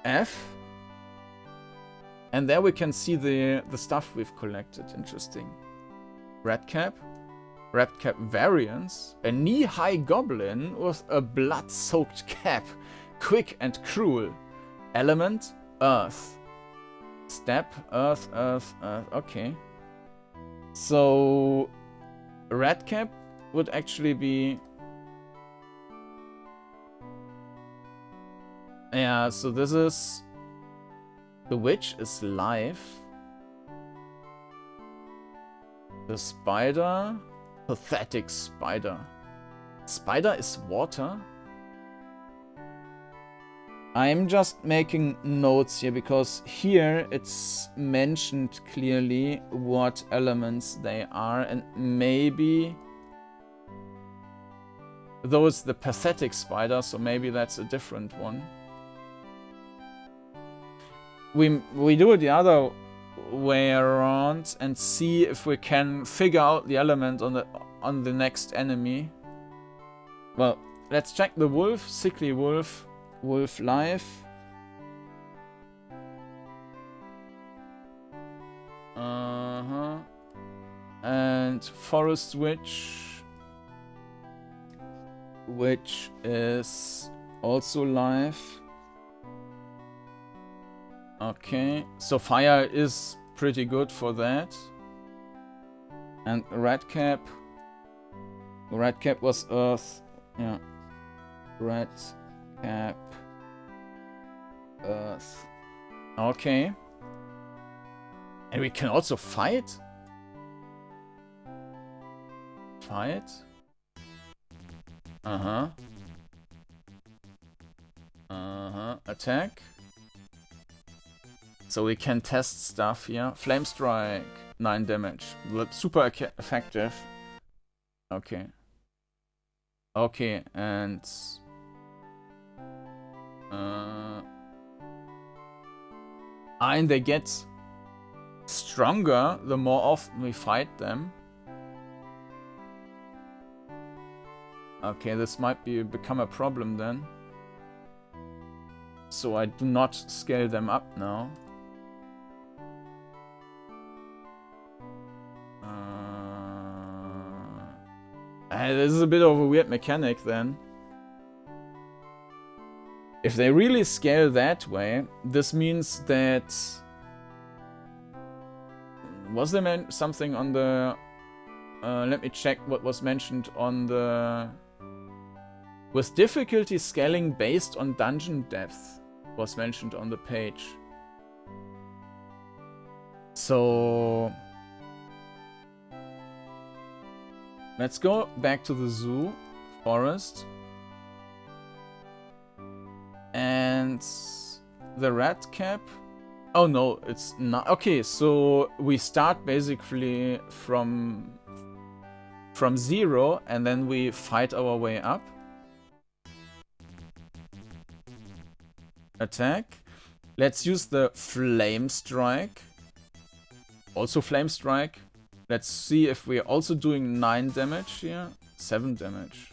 F. And there we can see the stuff we've collected. Interesting. Redcap. Redcap variants. A knee-high goblin with a blood-soaked cap. Quick and cruel. Element. Earth. Step. Earth, earth, earth. Okay. So... Redcap would actually be... Yeah, so this is... The witch is life. The spider... Pathetic spider. Spider is water? I'm just making notes here, because here it's mentioned clearly what elements they are, and maybe... Though it's the pathetic spider, so maybe that's a different one. We do it the other way around and see if we can figure out the element on the next enemy. Well, let's check the wolf. Sickly wolf. Wolf life. And forest witch. Which is also life. Okay, so fire is pretty good for that. And Redcap. Redcap was earth. Yeah. Redcap. Earth. Okay. And we can also fight? Fight? Attack. So we can test stuff here. Flame Strike, 9 damage. Super effective. Okay. Okay, and... and they get stronger the more often we fight them. Okay, this might become a problem then. So I do not scale them up now. This is a bit of a weird mechanic then. If they really scale that way, this means that... Was there something on the... let me check what was mentioned on the... With difficulty scaling based on dungeon depth was mentioned on the page. So... Let's go back to the zoo forest. And the red cap. Oh no, it's not. Okay, so we start basically from 0 and then we fight our way up. Attack. Let's use the Flame Strike. Also Flame Strike. Let's see if we're also doing 9 damage here. 7 damage.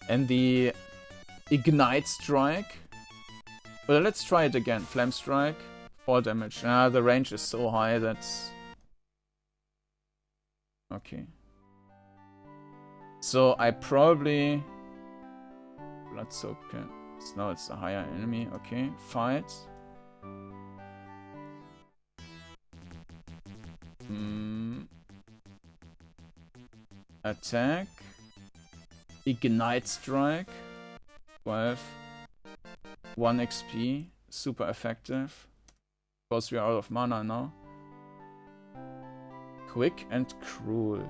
And the Ignite Strike. Well, let's try it again. Flame Strike. 4 damage. Ah, the range is so high that's... Okay. So I probably... Blood Soak. No, it's a higher enemy. Okay, fight. Attack. Ignite Strike. 12. 1 XP. Super effective. Of course, we are out of mana now. Quick and Cruel.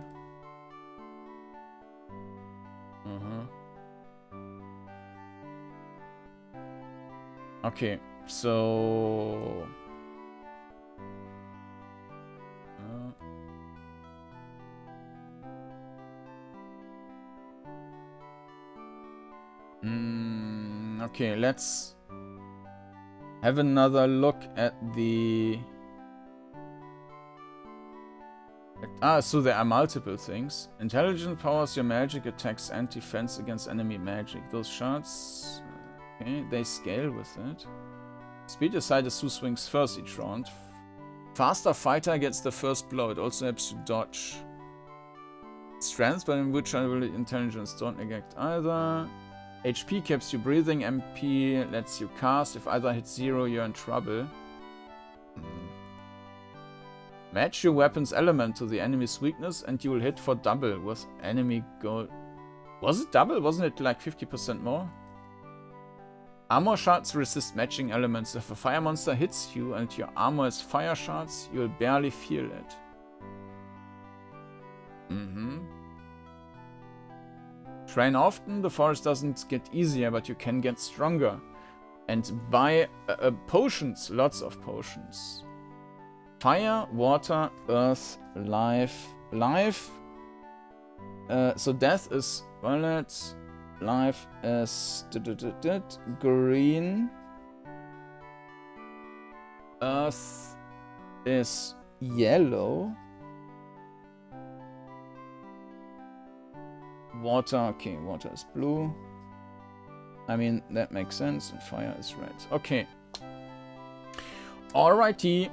Okay, so... Okay, let's have another look at the... so there are multiple things. Intelligence powers your magic, attacks and defense against enemy magic. Those shards... Okay, they scale with it. Speed aside, as who swings first each round. Faster fighter gets the first blow. It also helps you dodge. Strength, but in which intelligence don't neglect either. HP keeps you breathing. MP lets you cast. If either hits 0, you're in trouble. Match your weapon's element to the enemy's weakness and you will hit for double with enemy gold. Was it double? Wasn't it like 50% more? Armor shards resist matching elements. If a fire monster hits you and your armor has fire shards, you'll barely feel it. Train often, the forest doesn't get easier, but you can get stronger. And buy potions, lots of potions. Fire, water, earth, life. Life. So death is violet. Life is green. Earth is yellow. Water, okay, water is blue. I mean, that makes sense. And fire is red. Okay. Alrighty.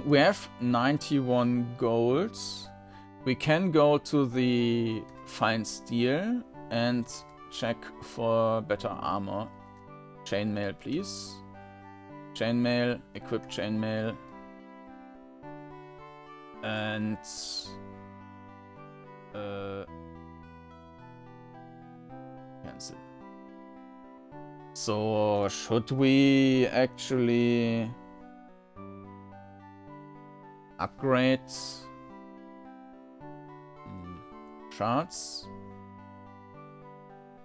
We have 91 golds. We can go to the Fine Steel and check for better armor. Chainmail, please. Chainmail, equip chainmail. And... cancel. So, should we actually upgrade shards?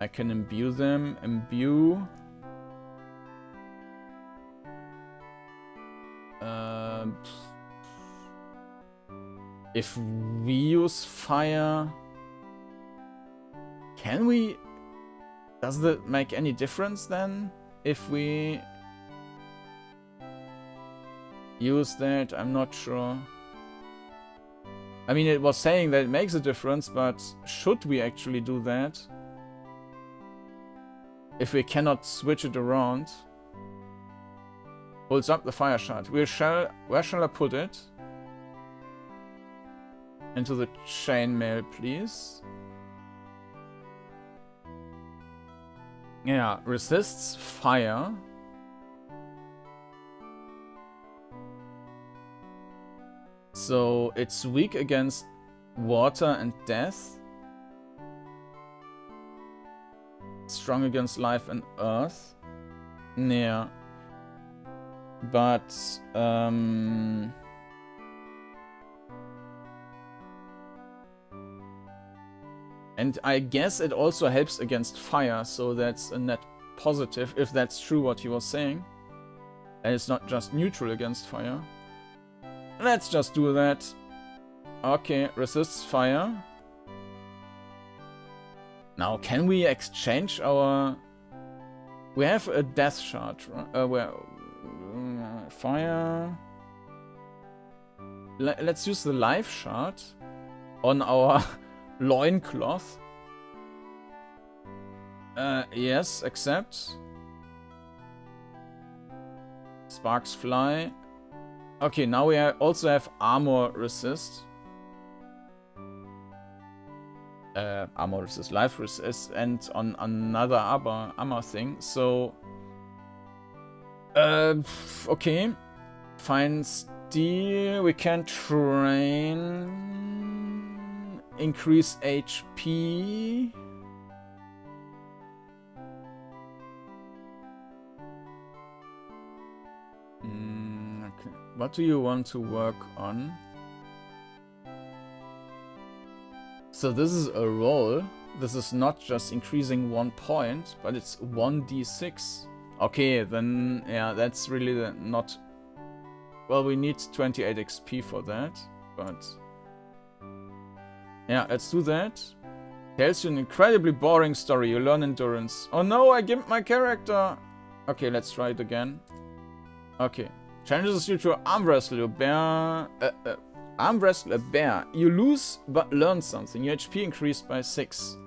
I can imbue them. Imbue. If we use fire, can we? Does that make any difference then? If we use that, I'm not sure. I mean, it was saying that it makes a difference, but should we actually do that? If we cannot switch it around. Holds up the fire shard. Where shall I put it? Into the chainmail, please. Yeah, resists fire. So it's weak against water and death. Strong against life and earth. Yeah. But and I guess it also helps against fire, so that's a net positive, if that's true what he was saying. And it's not just neutral against fire. Let's just do that. Okay, resists fire. Now, can we exchange our... We have a death shard, right? Well, fire... Let's use the life shard on our loincloth. Yes, accept. Sparks fly. Okay, now we also have armor resist. Armor resist, life resist, and on another armor thing. So, okay. Fine steel. We can train. Increase HP. Okay. What do you want to work on? So this is a roll. This is not just increasing 1 point, but it's 1d6. Okay, then yeah, that's really not... Well, we need 28 XP for that, but... Yeah, let's do that. Tells you an incredibly boring story. You learn endurance. Oh no, I gimped my character! Okay, let's try it again. Okay. Challenges you to arm wrestle a bear. Arm wrestle a bear. You lose, but learn something. Your HP increased by 6.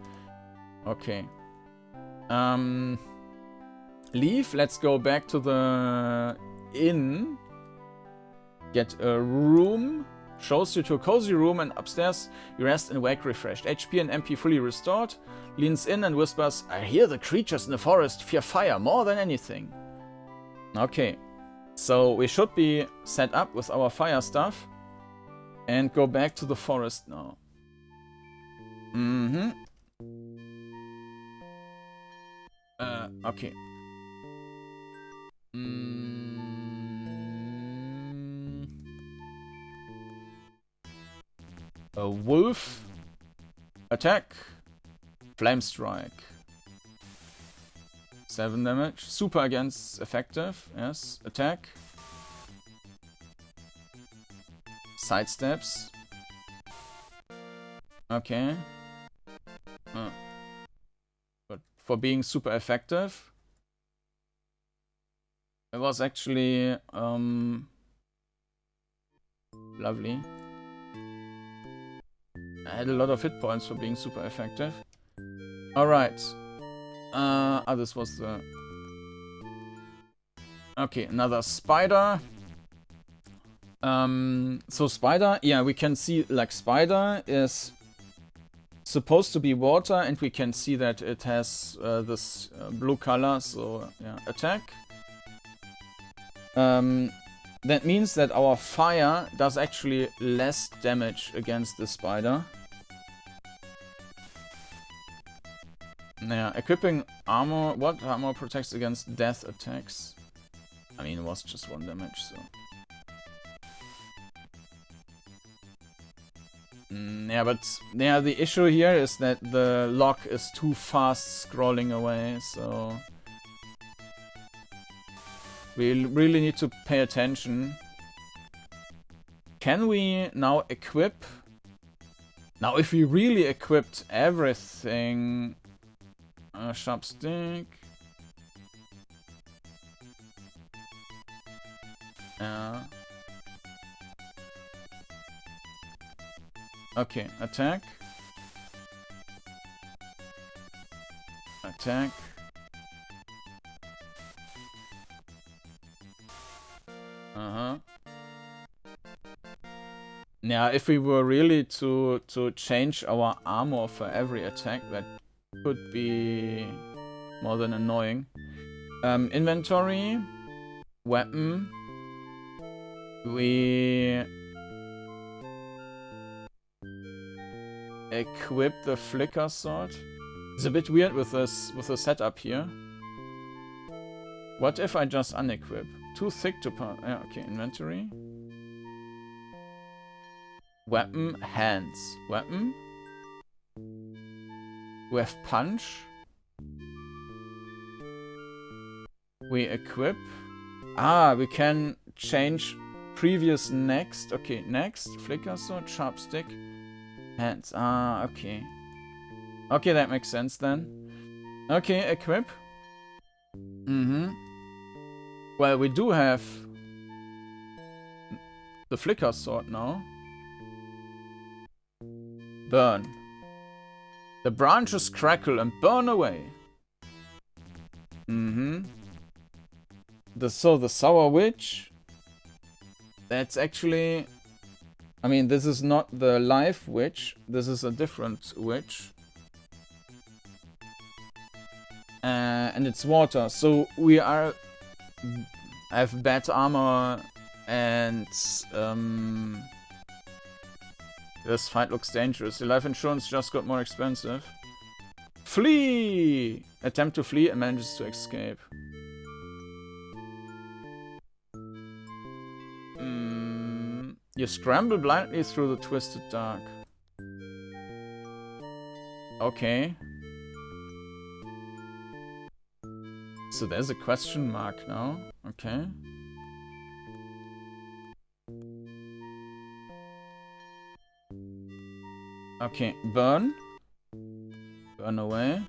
Okay. Leave. Let's go back to the inn. Get a room. Shows you to a cozy room, and upstairs you rest and wake refreshed. HP and MP fully restored. Leans in and whispers, I hear the creatures in the forest fear fire more than anything. Okay. So we should be set up with our fire stuff. And go back to the forest now. Okay. A wolf. Attack. Flame strike. 7 damage. Super against effective. Yes. Attack. Sidesteps. Okay. But for being super effective, it was actually lovely. I had a lot of hit points for being super effective. Alright. This was the... Okay, another spider. So spider, yeah, we can see, like, spider is supposed to be water, and we can see that it has this blue color, so yeah, attack. That means that our fire does actually less damage against the spider. Yeah, equipping armor. What armor protects against death attacks? I mean, it was just 1 damage, so... Yeah, but yeah, the issue here is that the lock is too fast scrolling away, so we really need to pay attention. Can we now equip? Now, if we really equipped everything, sharp stick. Okay, attack. Attack. Yeah, if we were really to change our armor for every attack, that could be more than annoying. Inventory, weapon. We equip the flicker sword. It's a bit weird with this the setup here. What if I just unequip? Too thick to pass. Yeah, okay, inventory. Weapon, hands. Weapon. We have punch. We equip. Ah, we can change previous next. Okay, next. Flicker sword, sharp stick. Hands. Ah, okay. Okay, that makes sense then. Okay, equip. Well, we do have the flicker sword now. Burn. The branches crackle and burn away. The Sour Witch. That's actually... I mean, this is not the live witch. This is a different witch. And it's water. So we are... have bad armor and... this fight looks dangerous. The life insurance just got more expensive. Flee! Attempt to flee and manages to escape. You scramble blindly through the twisted dark. Okay. So there's a question mark now. Okay. Okay, burn. Burn away.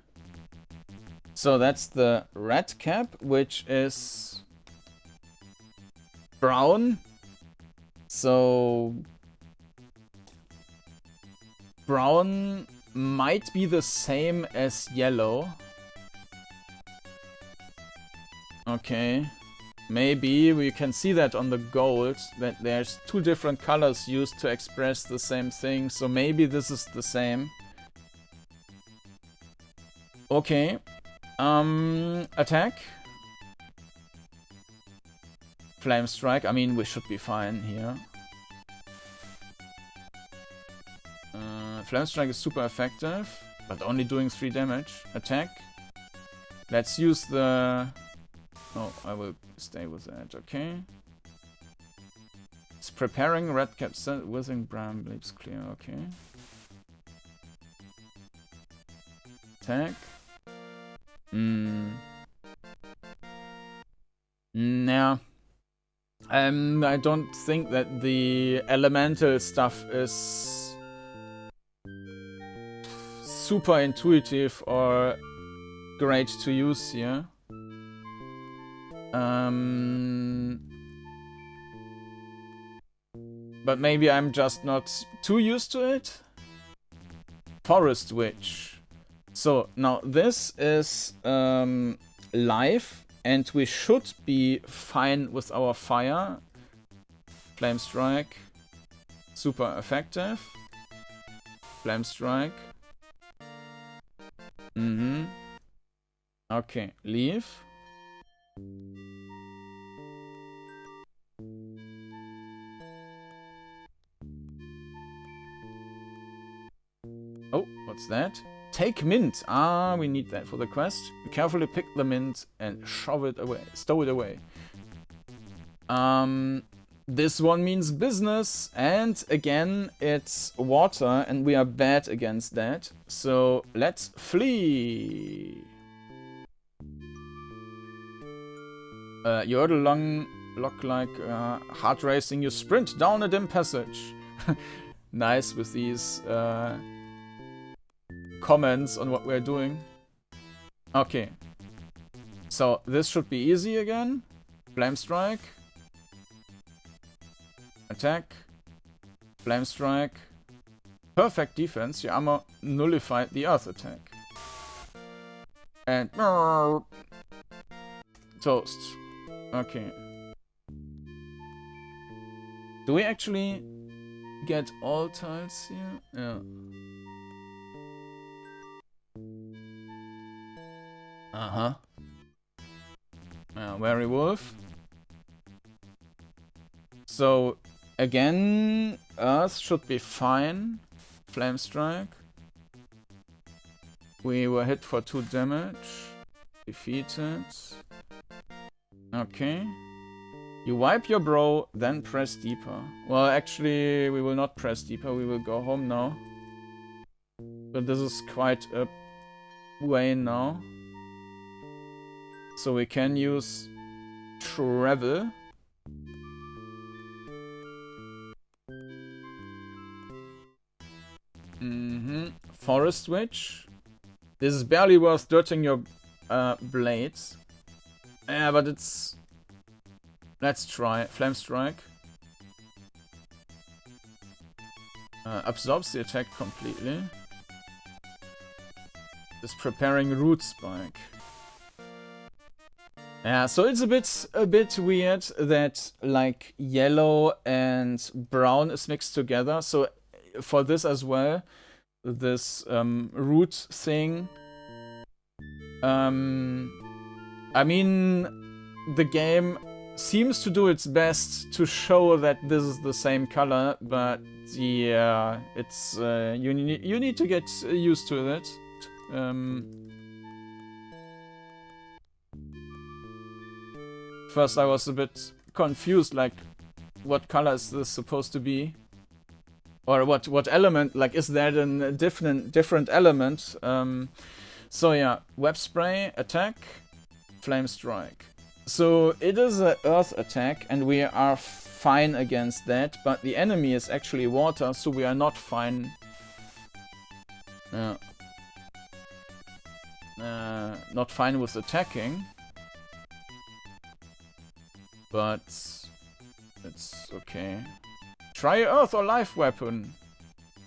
So that's the red cap, which is brown. So brown might be the same as yellow. Okay. Maybe we can see that on the gold, that there's two different colors used to express the same thing, so maybe this is the same. Okay. Attack. Flame strike. I mean, we should be fine here. Flame strike is super effective, but only doing 3 damage. Attack. Let's use the... Oh, I will stay with that, okay. It's preparing red cap whizzing bram leaps clear, okay. Attack. Nah. I don't think that the elemental stuff is super intuitive or great to use here. But maybe I'm just not too used to it. Forest Witch. So now this is live, and we should be fine with our fire. Flame strike. Super effective. Flame strike. Okay, leave. Oh, what's that? Take mint. Ah, we need that for the quest. Carefully pick the mint and shove it away. Stow it away. This one means business, and again, it's water, and we are bad against that. So let's flee. You heard a long look like heart racing. You sprint down a dim passage. Nice with these comments on what we're doing. Okay. So this should be easy again. Flame strike. Attack. Flame strike. Perfect defense. Your armor nullified the earth attack. And toast. Okay. Do we actually get all tiles here? Yeah. Uh-huh. Werewolf. So, again, Earth should be fine. Flame strike. We were hit for 2 damage. Defeated. Okay. You wipe your bro, then press deeper. Well, actually, we will not press deeper. We will go home now. But this is quite a way now. So we can use travel. Forest Witch. This is barely worth dirting your blades. Yeah, but it's... Let's try. Flame Strike. Absorbs the attack completely. Is preparing Root Spike. Yeah, so it's a bit weird that like yellow and brown is mixed together. So for this as well, this root thing. I mean, the game seems to do its best to show that this is the same color, but yeah, it's you need to get used to it. First I was a bit confused, like, what color is this supposed to be? Or what element, like, is that a different element? So yeah, Web Spray, attack, Flame Strike. So it is an earth attack and we are fine against that, but the enemy is actually water, so we are not fine. Not fine with attacking. But it's okay. Try earth or life weapon.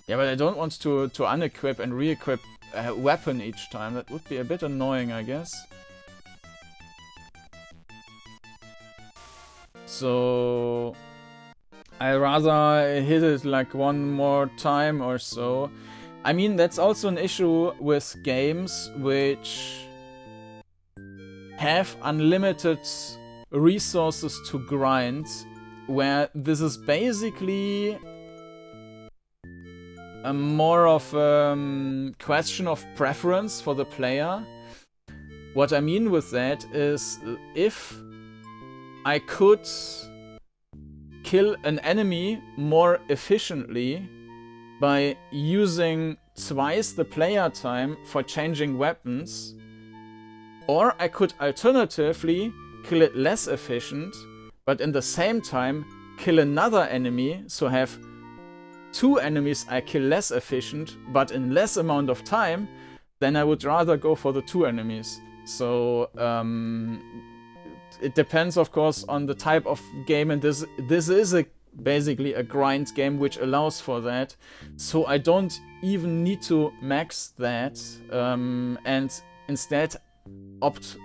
Yeah, but I don't want to unequip and re-equip a weapon each time. That would be a bit annoying, I guess. So I rather hit it like one more time or so. I mean, that's also an issue with games which have unlimited resources to grind, where this is basically a more of a question of preference for the player. What I mean with that is, if I could kill an enemy more efficiently by using twice the player time for changing weapons, or I could alternatively kill it less efficient, but in the same time kill another enemy, so have 2 enemies I kill less efficient, but in less amount of time, then I would rather go for the 2 enemies. So it depends, of course, on the type of game, and this is basically a grind game which allows for that. So I don't even need to max that, and instead opt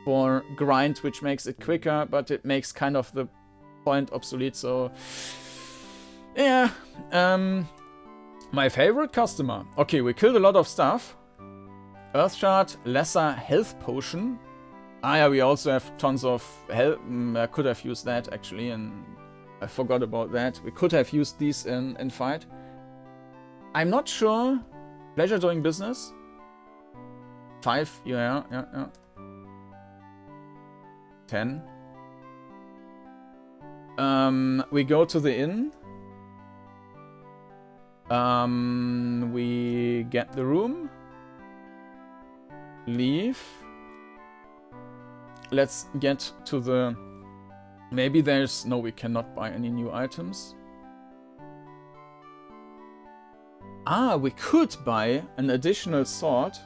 for grind, which makes it quicker, but it makes kind of the point obsolete. So yeah, my favorite customer. Okay, we killed a lot of stuff. Earth Shard, lesser health potion. Ah yeah, we also have tons of health. I could have used that actually, and I forgot about that. We could have used these in fight. I'm not sure. Pleasure doing business. 5, yeah. 10. We go to the inn. We get the room. Leave. Let's get to the... Maybe there's... No, we cannot buy any new items. Ah, we could buy an additional sword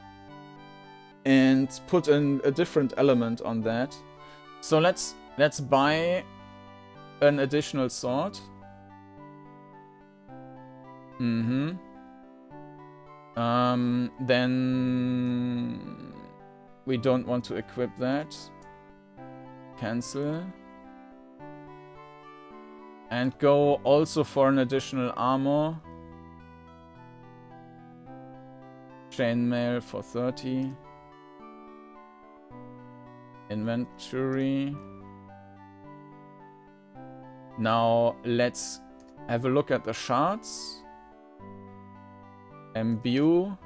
and put in a different element on that. So let's buy an additional sword. Then we don't want to equip that. Cancel. And go also for an additional armor. Chainmail for 30. Inventory. Now let's have a look at the shards. Imbue.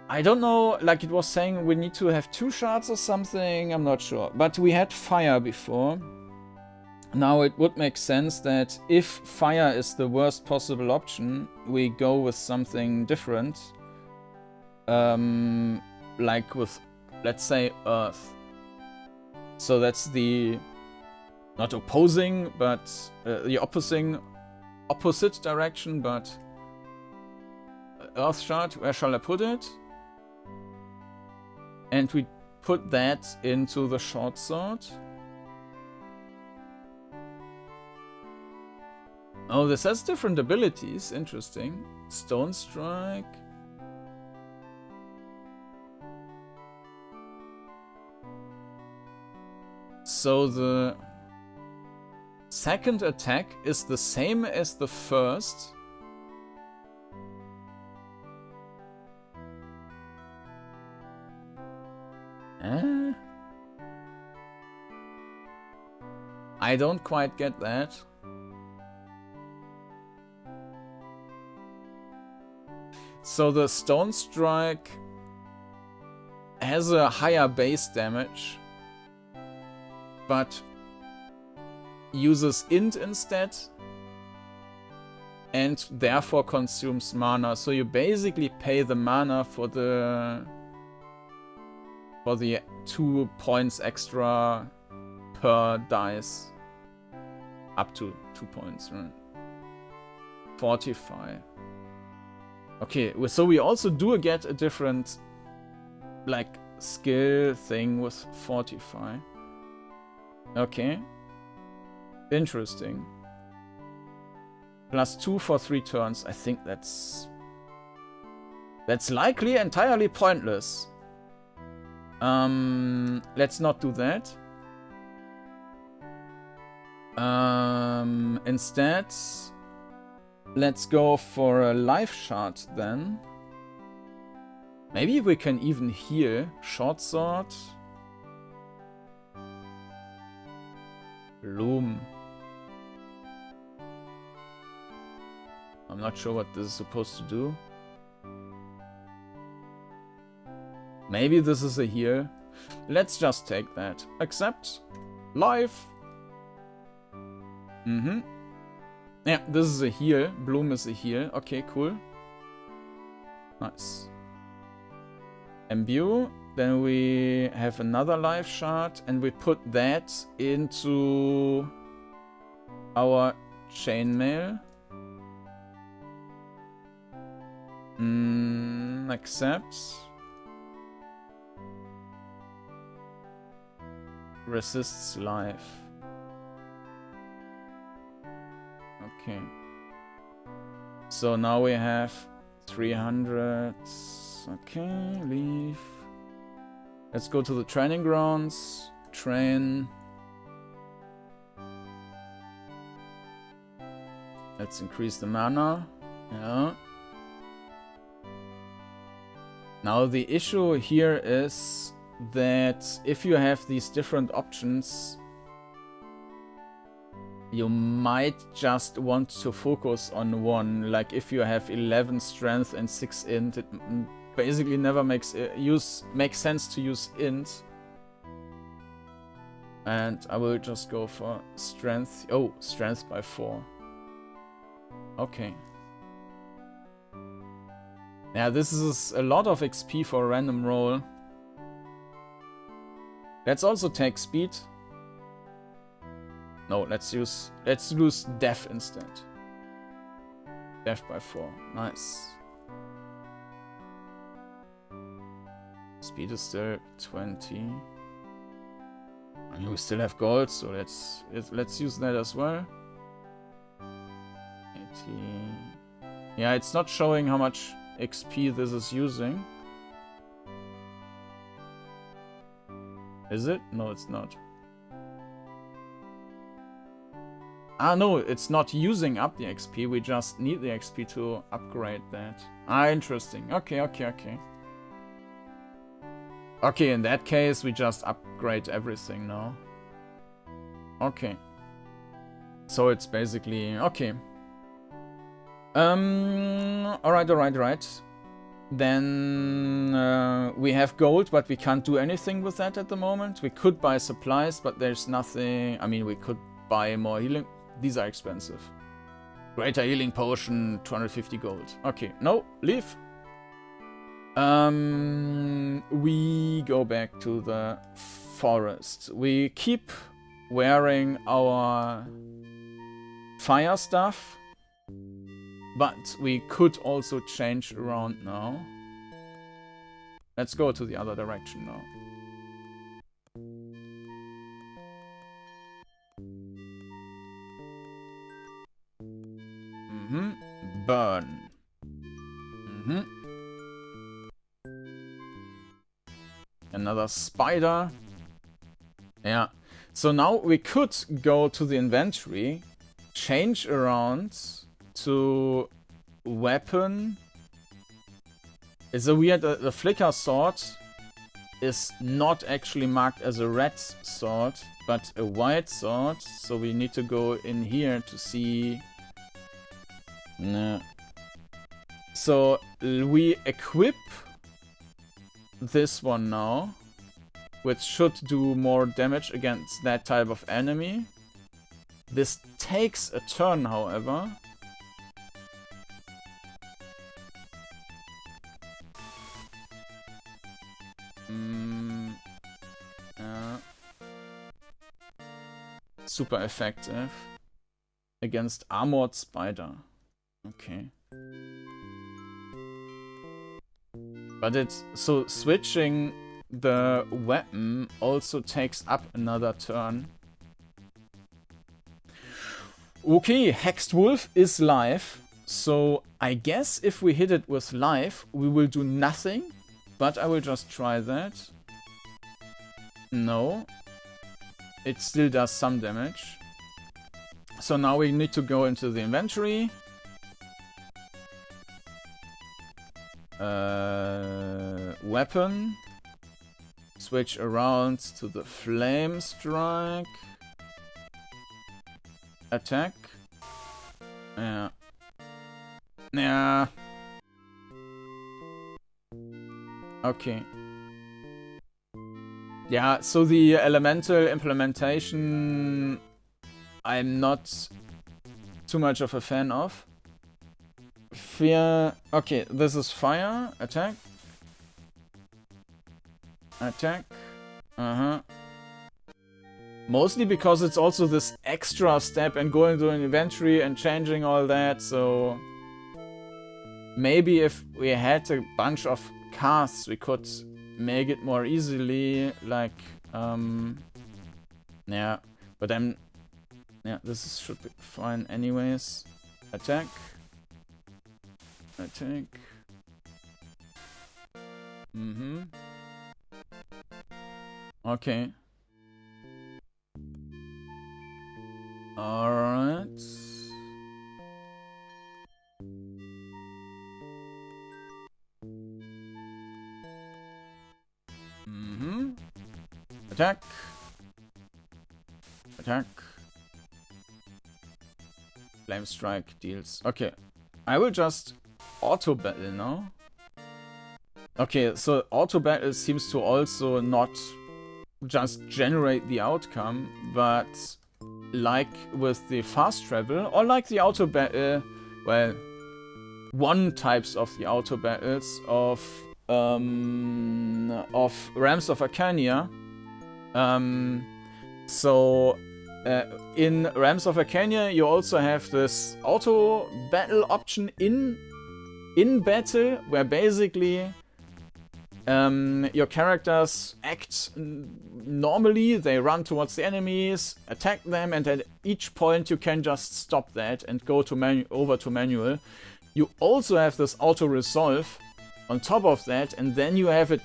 I don't know, like it was saying we need to have 2 shards or something, I'm not sure. But we had fire before. Now it would make sense that if fire is the worst possible option, we go with something different. Like with, let's say, earth. So that's the, not opposing, but the opposite direction, but earth shard, where shall I put it? And we put that into the short sword. Oh, this has different abilities. Interesting. Stone Strike. So the second attack is the same as the first. I don't quite get that. So the Stone Strike has a higher base damage, but uses int instead, and therefore consumes mana. So you basically pay the mana for the 2 points extra per dice. Up to 2 points, right? 45. Okay, so we also do get a different, like, skill thing with 45. Okay. Interesting. +2 for 3 turns. I think that's likely entirely pointless. Let's not do that. Instead, let's go for a life shard then. Maybe we can even heal. Short sword. Loom. I'm not sure what this is supposed to do. Maybe this is a heal. Let's just take that. Accept. Life. Yeah, this is a heal. Bloom is a heal. Okay, cool. Nice. Imbue. Then we have another life shard, and we put that into our chainmail. Accept. Resists life. Okay. So now we have 300. Okay, leave. Let's go to the training grounds. Train. Let's increase the mana. Yeah. Now the issue here is that if you have these different options, you might just want to focus on one. Like if you have 11 strength and 6 int, it basically never makes sense to use int. And I will just go for strength. Oh, strength by 4. Okay. Yeah, this is a lot of XP for a random roll. Let's also take speed. No, let's use death instead. Death by 4. Nice. Speed is still 20. I mean, we still have gold, so let's use that as well. 80. Yeah, it's not showing how much XP this is using. Is it? No, it's not. Ah, no, it's not using up the XP. We just need the XP to upgrade that. Ah, interesting. Okay, okay, okay. Okay, in that case, we just upgrade everything now. Okay. So it's basically... Okay. Alright. Then we have gold, but we can't do anything with that at the moment. We could buy supplies, but there's nothing... I mean, we could buy more healing. These are expensive. Greater healing potion, 250 gold. Okay, no, leave. We go back to the forest. We keep wearing our fire stuff, but we could also change around now. Let's go to the other direction now. Burn. Another spider. Yeah. So now we could go to the inventory, change around to weapon. It's a weird... the flicker sword is not actually marked as a red sword, but a white sword. So we need to go in here to see... No. So we equip this one now, which should do more damage against that type of enemy. This takes a turn, however. Super effective against armored spider. Okay. But it's... so switching the weapon also takes up another turn. Okay, Hexed Wolf is live. So I guess if we hit it with live, we will do nothing. But I will just try that. No. It still does some damage. So now we need to go into the inventory. Weapon. Switch around to the Flame Strike. Attack. Yeah. Yeah. Okay. Yeah, so the elemental implementation I'm not too much of a fan of. Fear... Okay, this is fire. Attack. Attack. Mostly because it's also this extra step and going to an inventory and changing all that, so... Maybe if we had a bunch of casts, we could make it more easily, like... yeah, but I'm... Yeah, this should be fine anyways. Attack. Attack. Okay. Alright. Attack. Attack. Flame Strike deals. Okay. I will just auto battle now. Okay, so auto battle seems to also not just generate the outcome, but like with the fast travel, or like the auto battle, well, one types of the auto battles of Realms of Arcania. In Realms of Arcania, you also have this auto battle option in battle, where basically your characters act normally. They run towards the enemies, attack them, and at each point you can just stop that and go to over to manual. You also have this auto resolve on top of that, and then you have it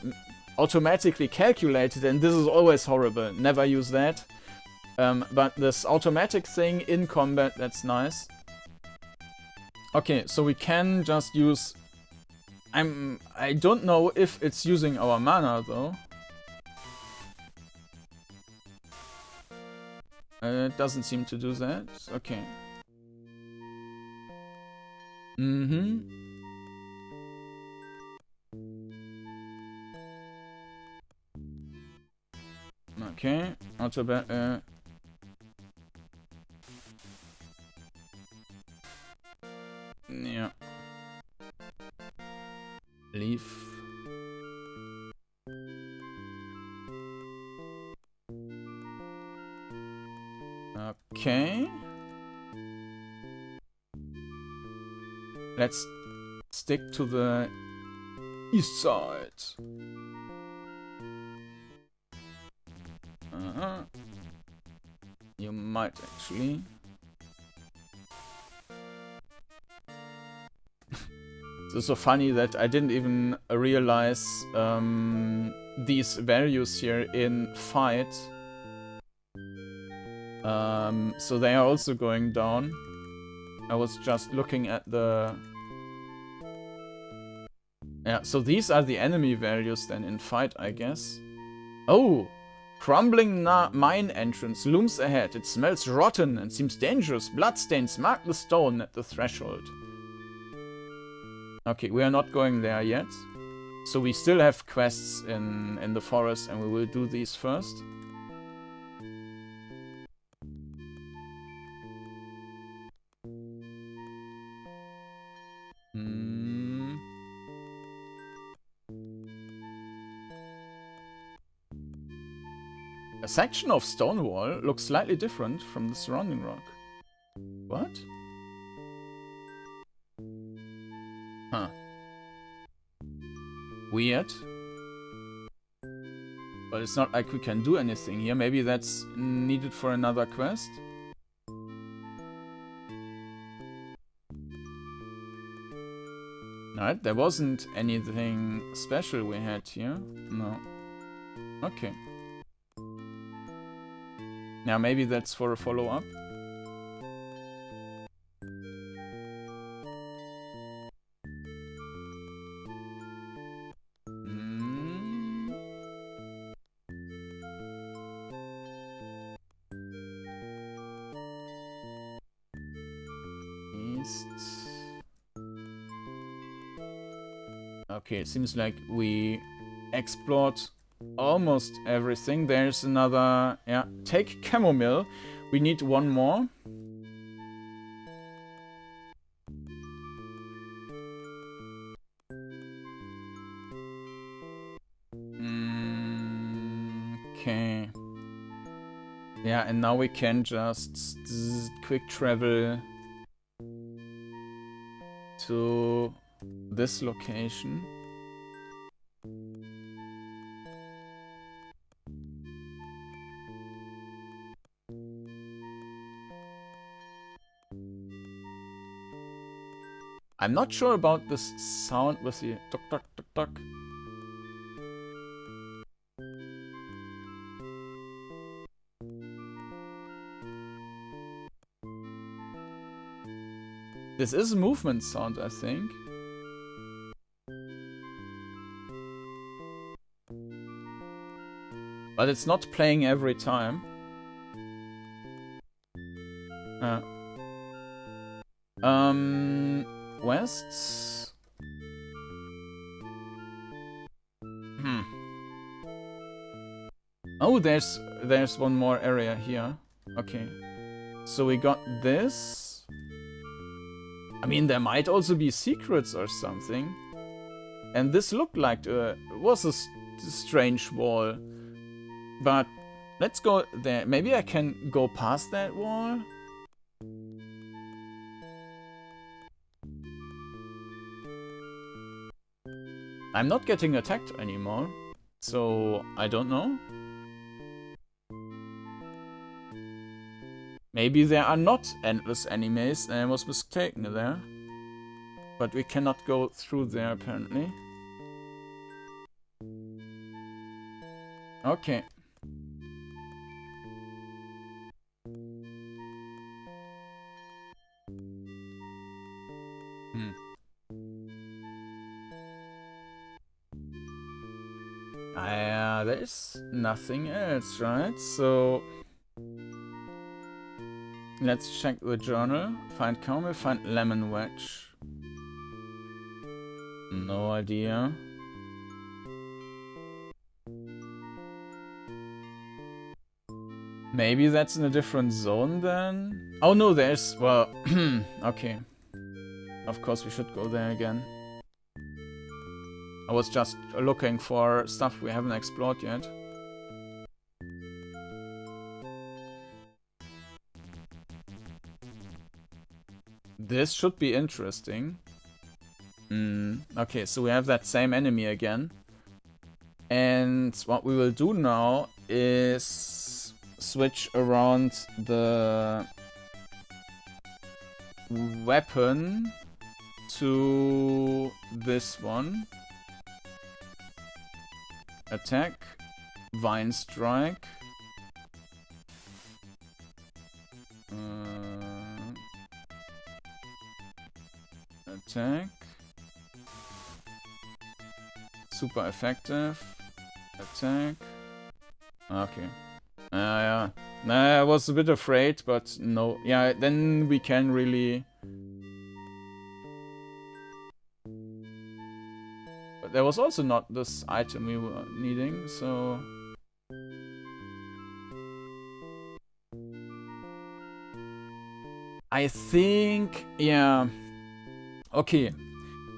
automatically calculated, and this is always horrible. Never use that. But this automatic thing in combat, that's nice. Okay, so we can just use... I don't know if it's using our mana, though. It doesn't seem to do that. Okay. Okay, auto battle. Yeah. Leave. Okay. Let's stick to the east side. You might actually. It's so funny that I didn't even realize these values here in fight. So they are also going down. I was just looking at the... Yeah, so these are the enemy values then in fight, I guess. Oh! Crumbling mine entrance looms ahead. It smells rotten and seems dangerous. Bloodstains mark the stone at the threshold. Okay, we are not going there yet. So we still have quests in the forest, and we will do these first. A section of stone wall looks slightly different from the surrounding rock. What? Huh. Weird. But it's not like we can do anything here. Maybe that's needed for another quest. Alright, there wasn't anything special we had here. No. Okay. Now maybe that's for a follow-up. East. Okay, it seems like we explored almost everything. There's another... Yeah, take chamomile. We need one more. Okay. Yeah, and now we can just quick travel to this location. I'm not sure about this sound with the tuk tuk tuk tuk. This is a movement sound, I think. But it's not playing every time. Wests? Oh, there's one more area here. Okay. So we got this. I mean, there might also be secrets or something. And this looked like was a strange wall. But let's go there. Maybe I can go past that wall. I'm not getting attacked anymore, so I don't know. Maybe there are not endless enemies and I was mistaken there. But we cannot go through there apparently. Okay. There's nothing else, right? So let's check the journal. Find caramel, find lemon wedge. No idea. Maybe that's in a different zone then? Oh no, there's... well, okay. Of course we should go there again. I was just looking for stuff we haven't explored yet. This should be interesting. Okay, so we have that same enemy again. And what we will do now is switch around the weapon to this one. Attack, Vine Strike. Attack. Super effective. Attack. Okay. Yeah. I was a bit afraid, but no. Yeah, then we can really... But there was also not this item we were needing, so... I think... yeah... Okay.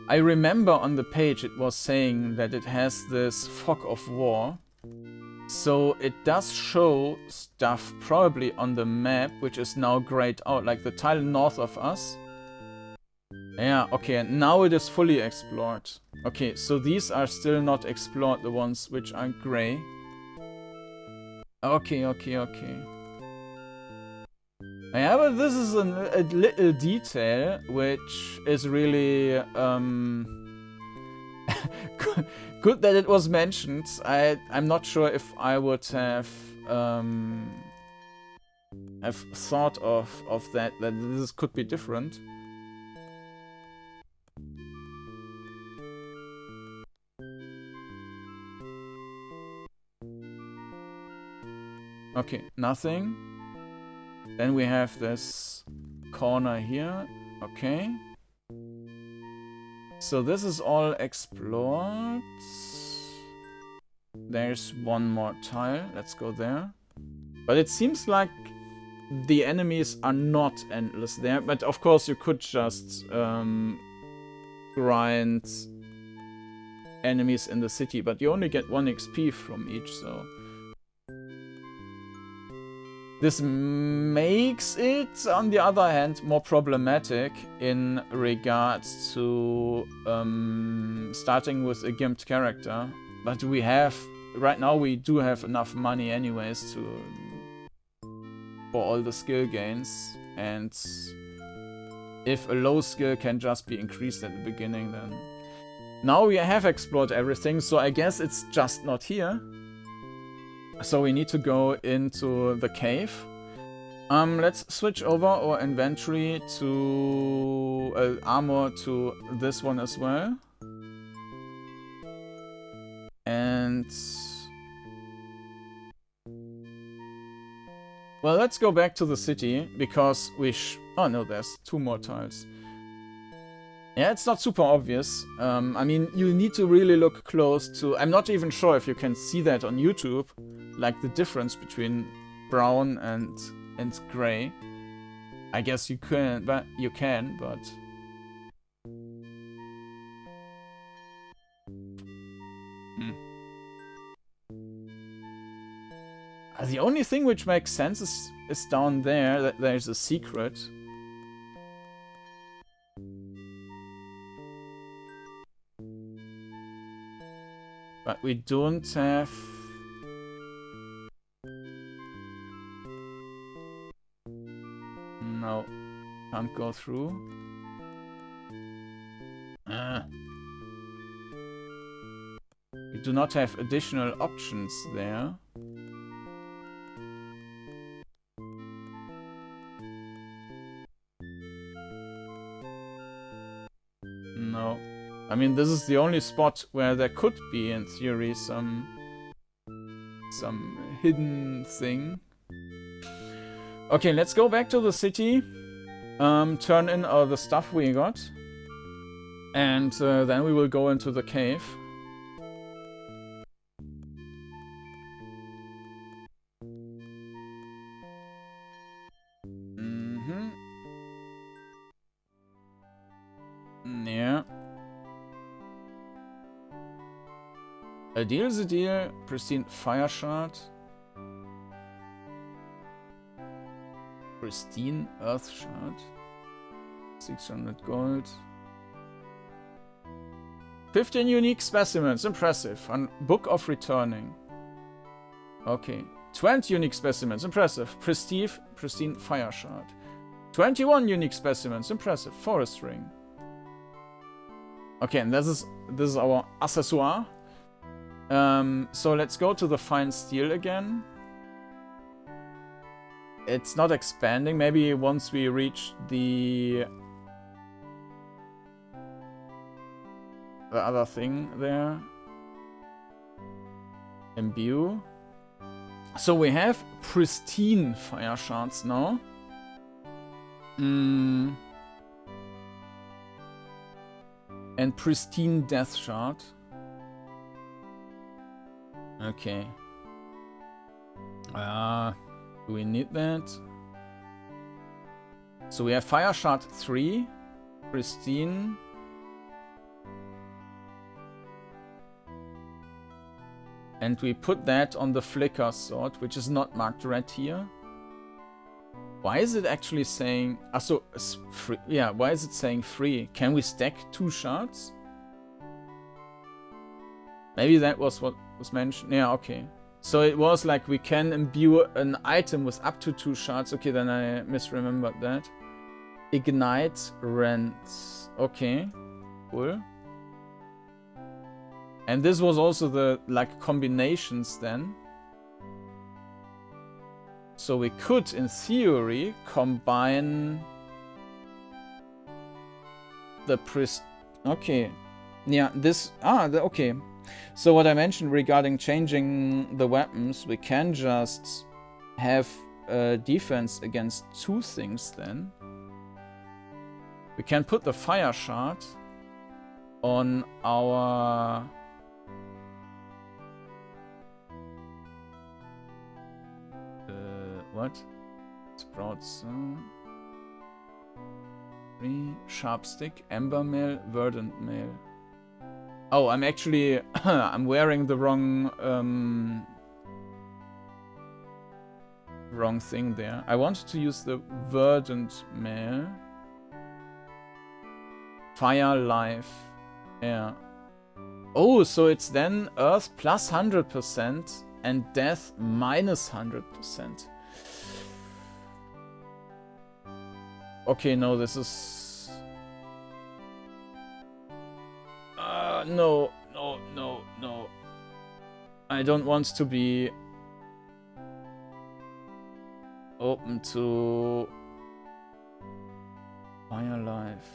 I remember on the page it was saying that it has this fog of war. So it does show stuff probably on the map, which is now grayed out, like the tile north of us. Yeah, okay, now it is fully explored. Okay, so these are still not explored, the ones which are gray. Okay. Yeah, but this is a little detail which is really good that it was mentioned. I'm not sure if I would have thought of that this could be different. Okay, nothing. Then we have this corner here. Okay. So this is all explored. There's one more tile. Let's go there. But it seems like the enemies are not endless there. But of course you could just grind enemies in the city. But you only get 1 XP from each, so... This makes it, on the other hand, more problematic in regards to starting with a gimped character. But we have, right now we do have enough money anyways for all the skill gains. And if a low skill can just be increased at the beginning, then... Now we have explored everything, so I guess it's just not here. So we need to go into the cave. Let's switch over our inventory to armor to this one as well. And... well, let's go back to the city, because we oh no, there's 2 more tiles. Yeah, it's not super obvious. I mean, you need to really look close to... I'm not even sure if you can see that on YouTube. like the difference between brown and gray. I guess you can, but the only thing which makes sense is down there, that there's a secret. But we don't have... No, can't go through. We do not have additional options there. No. I mean, this is the only spot where there could be, in theory, some hidden thing. Okay, let's go back to the city, turn in all the stuff we got, and then we will go into the cave. Yeah. A deal's a deal. Pristine fire shard. Pristine earth shard. 600 gold. 15 unique specimens. Impressive. Book of returning. Okay. 20 unique specimens. Impressive. Pristine fire shard. 21 unique specimens. Impressive. Forest ring. Okay, and this is our accessoire. So let's go to the fine steel again. It's not expanding. Maybe once we reach the other thing there. Imbue. So we have pristine fire shards now. And pristine death shard. Okay. Do we need that? So we have fire shard 3, pristine. And we put that on the flicker sword, which is not marked red here. Why is it actually saying... so free. Yeah, why is it saying free? Can we stack 2 shards? Maybe that was what was mentioned. Yeah, okay. So it was like we can imbue an item with up to 2 shards. Okay, then I misremembered that. Ignite rents. Okay, cool. And this was also the like combinations then. So we could, in theory, combine the Okay. Yeah, this... okay. So what I mentioned regarding changing the weapons, we can just have defense against 2 things then. We can put the fire shard on our... what? Sprouts. 3. Sharp stick, ember mail, verdant mail. Oh, I'm actually... I'm wearing the wrong... wrong thing there. I wanted to use the verdant mail. Fire life. Yeah. Oh, so it's then earth plus 100% and death minus 100%. Okay, no, this is... no. I don't want to be open to fire life.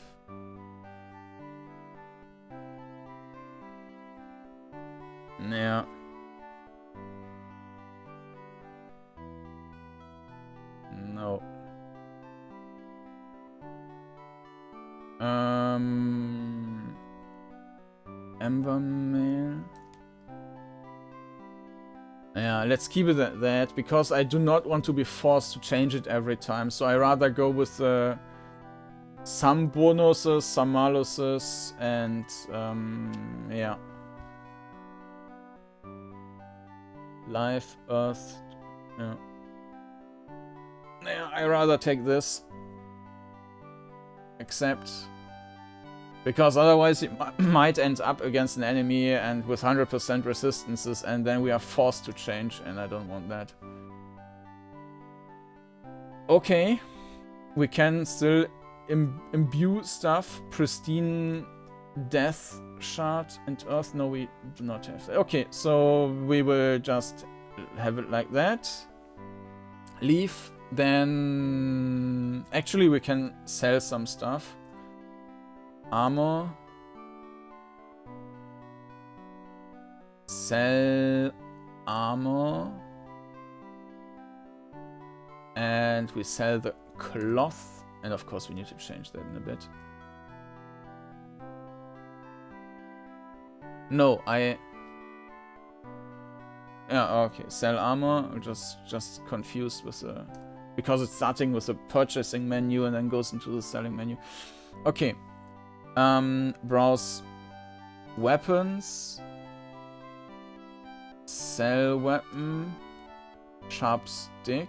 Yeah. No. Ember mail. Yeah, let's keep it at that, because I do not want to be forced to change it every time. So I rather go with some bonuses, some maluses, and yeah. Life, Earth, yeah. Yeah, I rather take this. Except... because otherwise it might end up against an enemy and with 100% resistances, and then we are forced to change, and I don't want that. Okay. We can still imbue stuff. Pristine Death Shard and Earth. No, we do not have that. Okay, so we will just have it like that. Leave. Then... actually, we can sell some stuff. Armor. Sell armor. And we sell the cloth. And of course we need to change that in a bit. No, I... yeah, okay. Sell armor. I'm just confused with the... because it's starting with the purchasing menu and then goes into the selling menu. Okay. Browse weapons, sell weapon, sharp stick.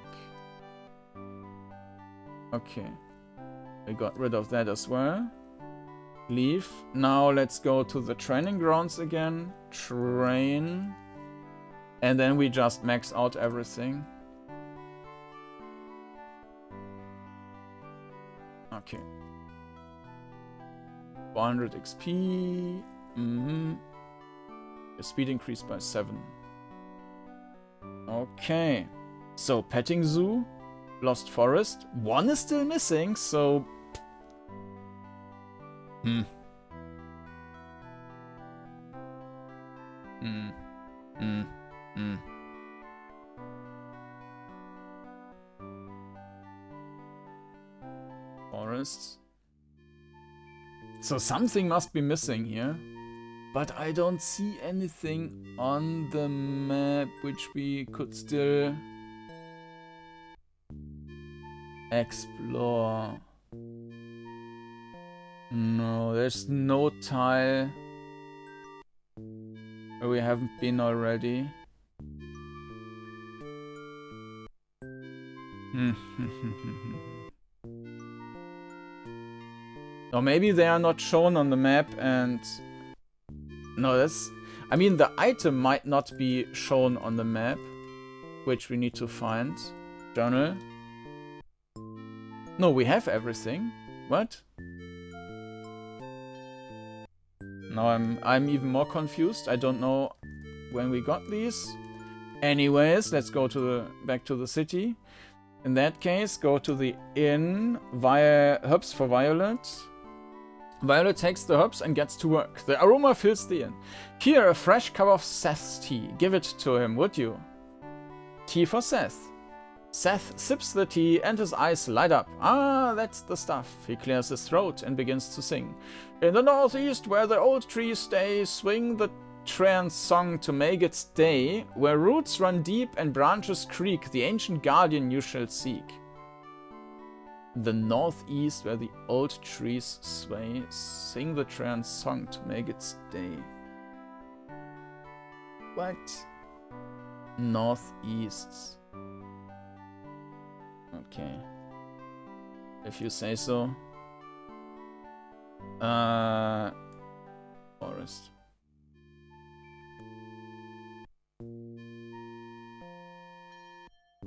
Okay, we got rid of that as well. Leave. Now let's go to the training grounds again. Train. And then we just max out everything. Okay. 400 XP. The speed increased by 7. Okay. So, petting zoo. Lost forest. 1 is still missing, so... Forests. So something must be missing here. But I don't see anything on the map which we could still explore. No, there's no tile where we haven't been already. Or maybe they are not shown on the map and... no, that's... I mean, the item might not be shown on the map, which we need to find. Journal. No, we have everything. What? Now I'm even more confused. I don't know when we got these. Anyways, let's go to the back to the city. In that case, go to the inn via herbs for Violet. Violet takes the herbs and gets to work. The aroma fills the inn. Here, a fresh cup of Seth's tea. Give it to him, would you? Tea for Seth. Seth sips the tea and his eyes light up. Ah, that's the stuff. He clears his throat and begins to sing. In the northeast, where the old trees stay, swing the Train's song to make its day. Where roots run deep and branches creak, the ancient guardian you shall seek. The northeast, where the old trees sway, sing the Train's song to make its day. What? Northeast. Okay. If you say so. Forest.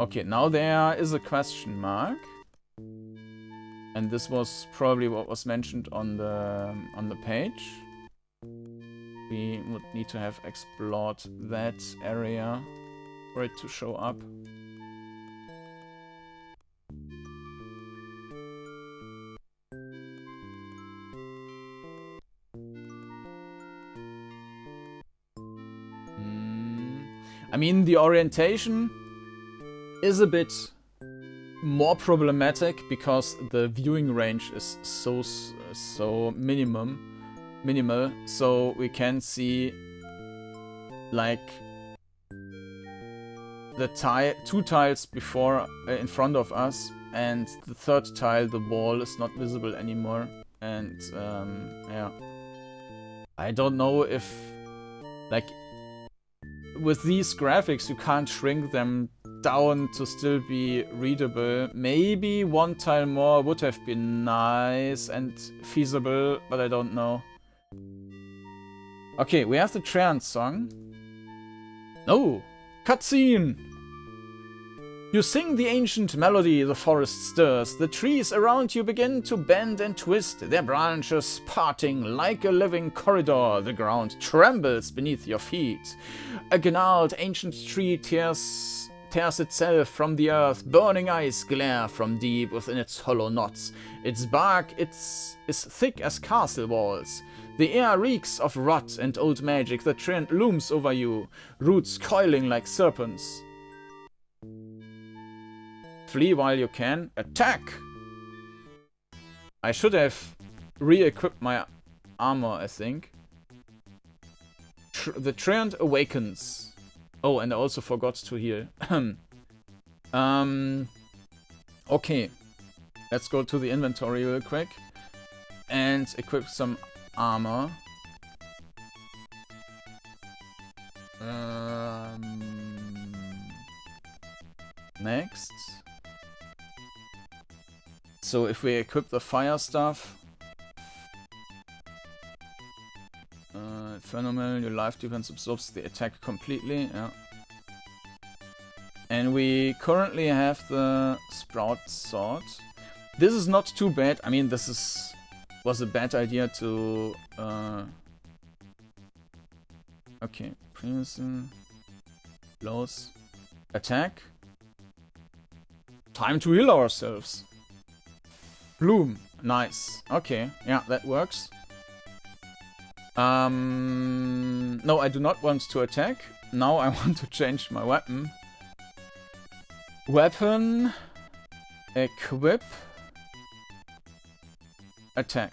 Okay, now there is a question mark. And this was probably what was mentioned on the page. We would need to have explored that area for it to show up. I mean, the orientation is a bit more problematic because the viewing range is so minimal, so we can see like the two tiles before in front of us, and the third tile, the wall, is not visible anymore. And yeah, I don't know if, like, with these graphics you can't shrink them down to still be readable. Maybe one tile more would have been nice and feasible, but I don't know. Okay, we have the trance song. No! Cutscene! You sing the ancient melody, the forest stirs. The trees around you begin to bend and twist, their branches parting like a living corridor. The ground trembles beneath your feet. A gnarled ancient tree tears itself from the earth. Burning eyes glare from deep within its hollow knots. Its bark is thick as castle walls. The air reeks of rot and old magic. The trend looms over you, roots coiling like serpents. Flee while you can. Attack! I should have re-equipped my armor, I think. The trend awakens. Oh, and I also forgot to heal. Okay. Let's go to the inventory real quick. And equip some armor. Next. So if we equip the fire stuff, phenomenal, your life defense absorbs the attack completely, yeah. And we currently have the sprout sword. This is not too bad. I mean, this was a bad idea to okay, Primison, blows, attack. Time to heal ourselves. Bloom. Nice. Okay. Yeah, that works. No, I do not want to attack. Now I want to change my weapon. Weapon. Equip. Attack.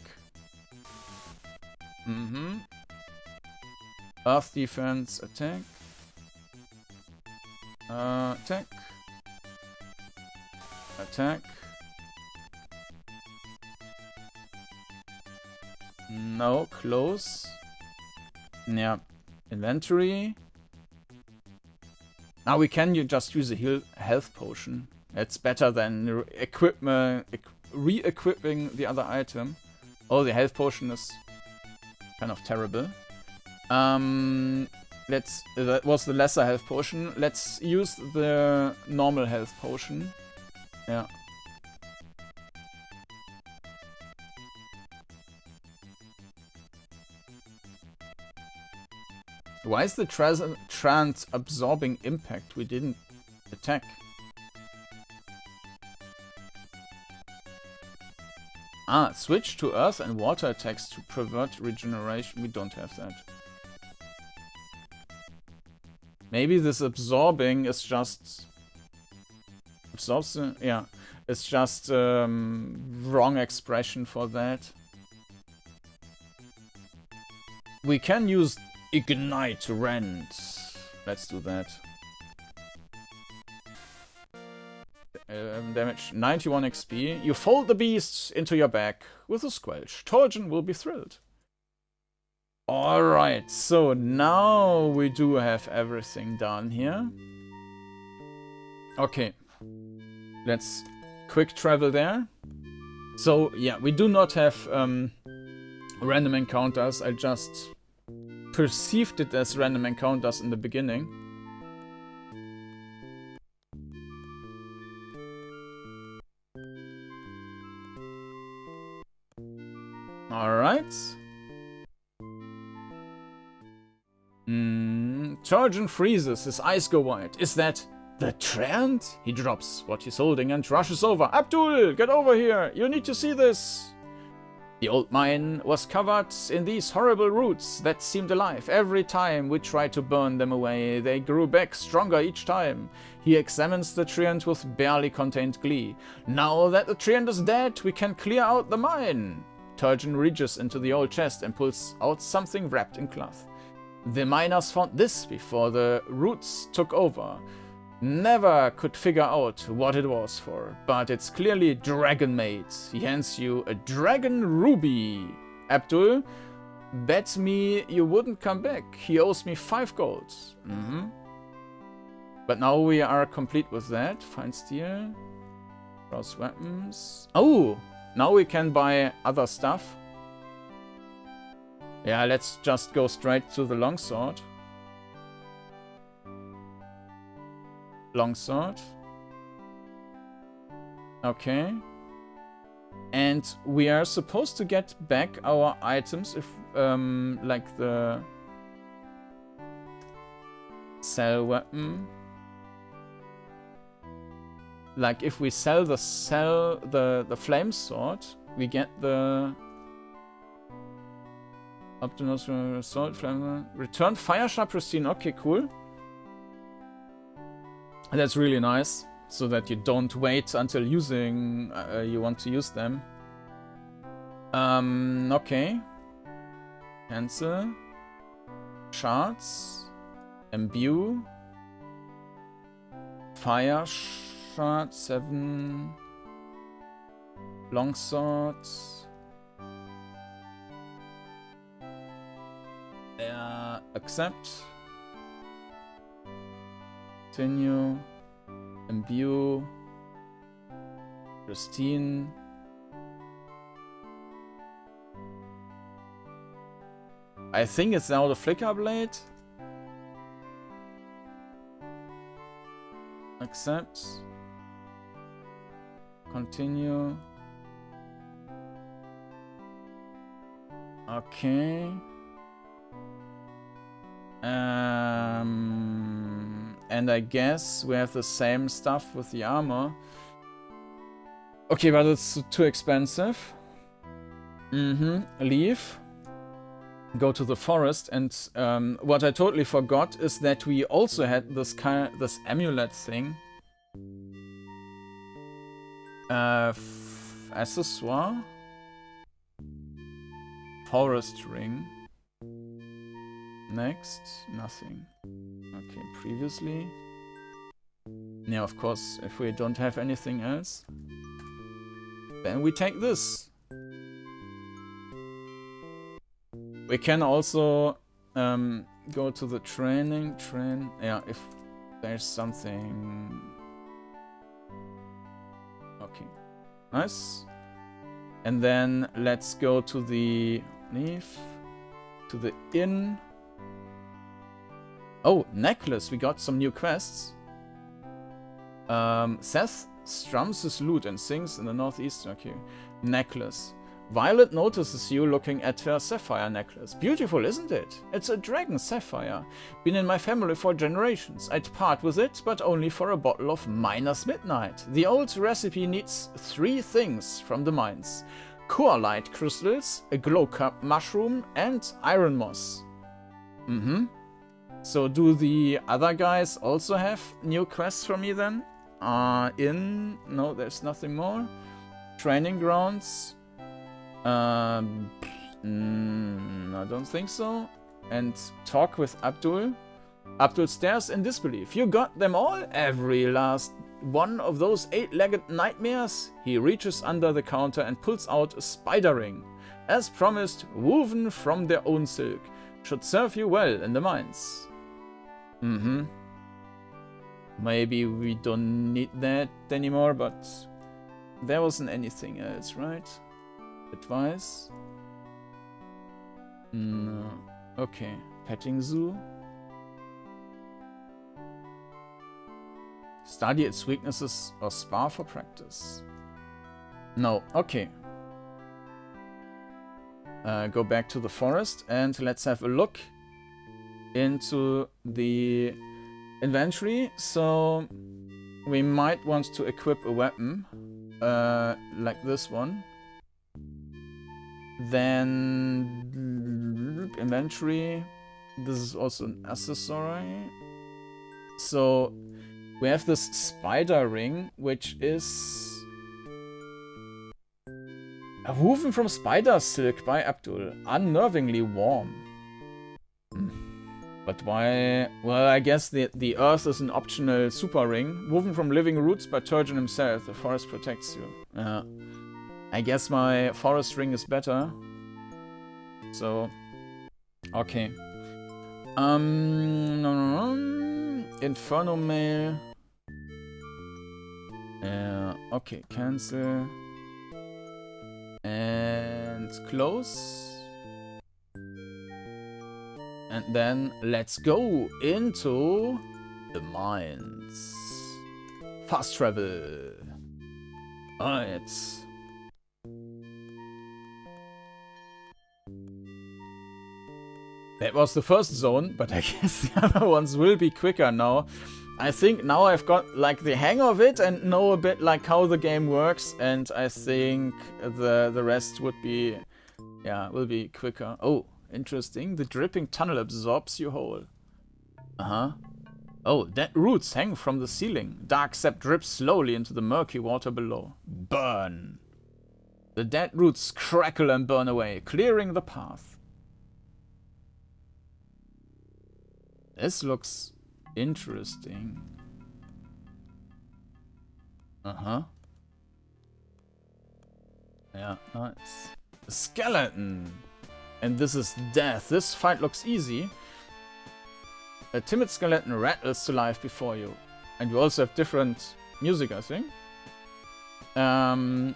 Earth defense. Attack. Attack. Attack. No, close. Yeah. Inventory. Now we can just use a health potion. It's better than re-equipping the other item. Oh, the health potion is kind of terrible. That was the lesser health potion. Let's use the normal health potion. Yeah. Why is the trance absorbing impact? We didn't attack. Ah, switch to earth and water attacks to prevent regeneration. We don't have that. Maybe this absorbing is just... Absorbs... yeah. It's just wrong expression for that. We can use Ignite Rend. Let's do that. Damage 91 XP. You fold the beasts into your bag with a squelch. Torgen will be thrilled. Alright, so now we do have everything done here. Okay. Let's quick travel there. So, yeah, we do not have random encounters. I just perceived it as random encounters in the beginning. Alright. Torgen freezes, his eyes go wide. Is that the trend? He drops what he's holding and rushes over. Abdul, get over here! You need to see this! The old mine was covered in these horrible roots that seemed alive. Every time we tried to burn them away, they grew back stronger each time. He examines the treant with barely contained glee. Now that the treant is dead, we can clear out the mine. Turgeon reaches into the old chest and pulls out something wrapped in cloth. The miners found this before the roots took over. Never could figure out what it was for, but it's clearly dragon-made. He hands you a dragon ruby. Abdul, bet me you wouldn't come back. He owes me 5 gold. But now we are complete with that. Fine steel. Cross weapons. Oh, now we can buy other stuff. Yeah, let's just go straight to the longsword. Longsword. Okay. And we are supposed to get back our items if, like the cell weapon. Like if we sell the flame sword, we get the Optimus sword flame. Return fire sharp pristine. Okay, cool. That's really nice, so that you don't wait until using you want to use them. Okay. Cancel. Shards. Imbue. Fire shard 7. Longsword. Accept. Continue. Imbue. Pristine. I think it's now the flicker blade. Accept. Continue. Okay. And I guess we have the same stuff with the armor. Okay, but it's too expensive. Leave. Go to the forest, and what I totally forgot is that we also had this amulet thing. Accessoire. Forest ring. Next, nothing. Okay, previously. Yeah, of course, if we don't have anything else, then we take this. We can also go to the train. Yeah, if there's something. Okay, nice. And then let's go to the inn. Oh, necklace. We got some new quests. Seth strums his lute and sings in the northeast. Okay, necklace. Violet notices you looking at her sapphire necklace. Beautiful, isn't it? It's a dragon sapphire. Been in my family for generations. I'd part with it, but only for a bottle of Miner's Midnight. The old recipe needs 3 things from the mines. Coalite crystals, a glow-cup mushroom, and iron moss. So do the other guys also have new quests for me then? No, there's nothing more. Training grounds. I don't think so. And talk with Abdul. Abdul stares in disbelief. You got them all? Every last one of those 8-legged nightmares? He reaches under the counter and pulls out a spider ring. As promised, woven from their own silk. Should serve you well in the mines. Maybe we don't need that anymore, but there wasn't anything else, right? Advice? No. Okay. Petting zoo. Study its weaknesses or spar for practice. No. Okay. Go back to the forest and let's have a look into the inventory. So we might want to equip a weapon like this one. Then inventory. This is also an accessory. So we have this spider ring, which is woven from spider silk by Abdul. Unnervingly warm. But why? Well, I guess the earth is an optional super ring. Woven from living roots by Turgeon himself. The forest protects you. I guess my forest ring is better. So, okay. Inferno mail. Okay, cancel. And close. And then let's go into the mines. Fast travel. Alright. That was the first zone, but I guess the other ones will be quicker now. I think now I've got like the hang of it and know a bit like how the game works, and I think the rest would be, yeah, will be quicker. Oh, interesting. The dripping tunnel absorbs you whole. Oh, dead roots hang from the ceiling. Dark sap drips slowly into the murky water below. Burn. The dead roots crackle and burn away, clearing the path. This looks interesting. Yeah, nice. A skeleton. And this is death. This fight looks easy. A timid skeleton rattles to life before you. And you also have different music, I think.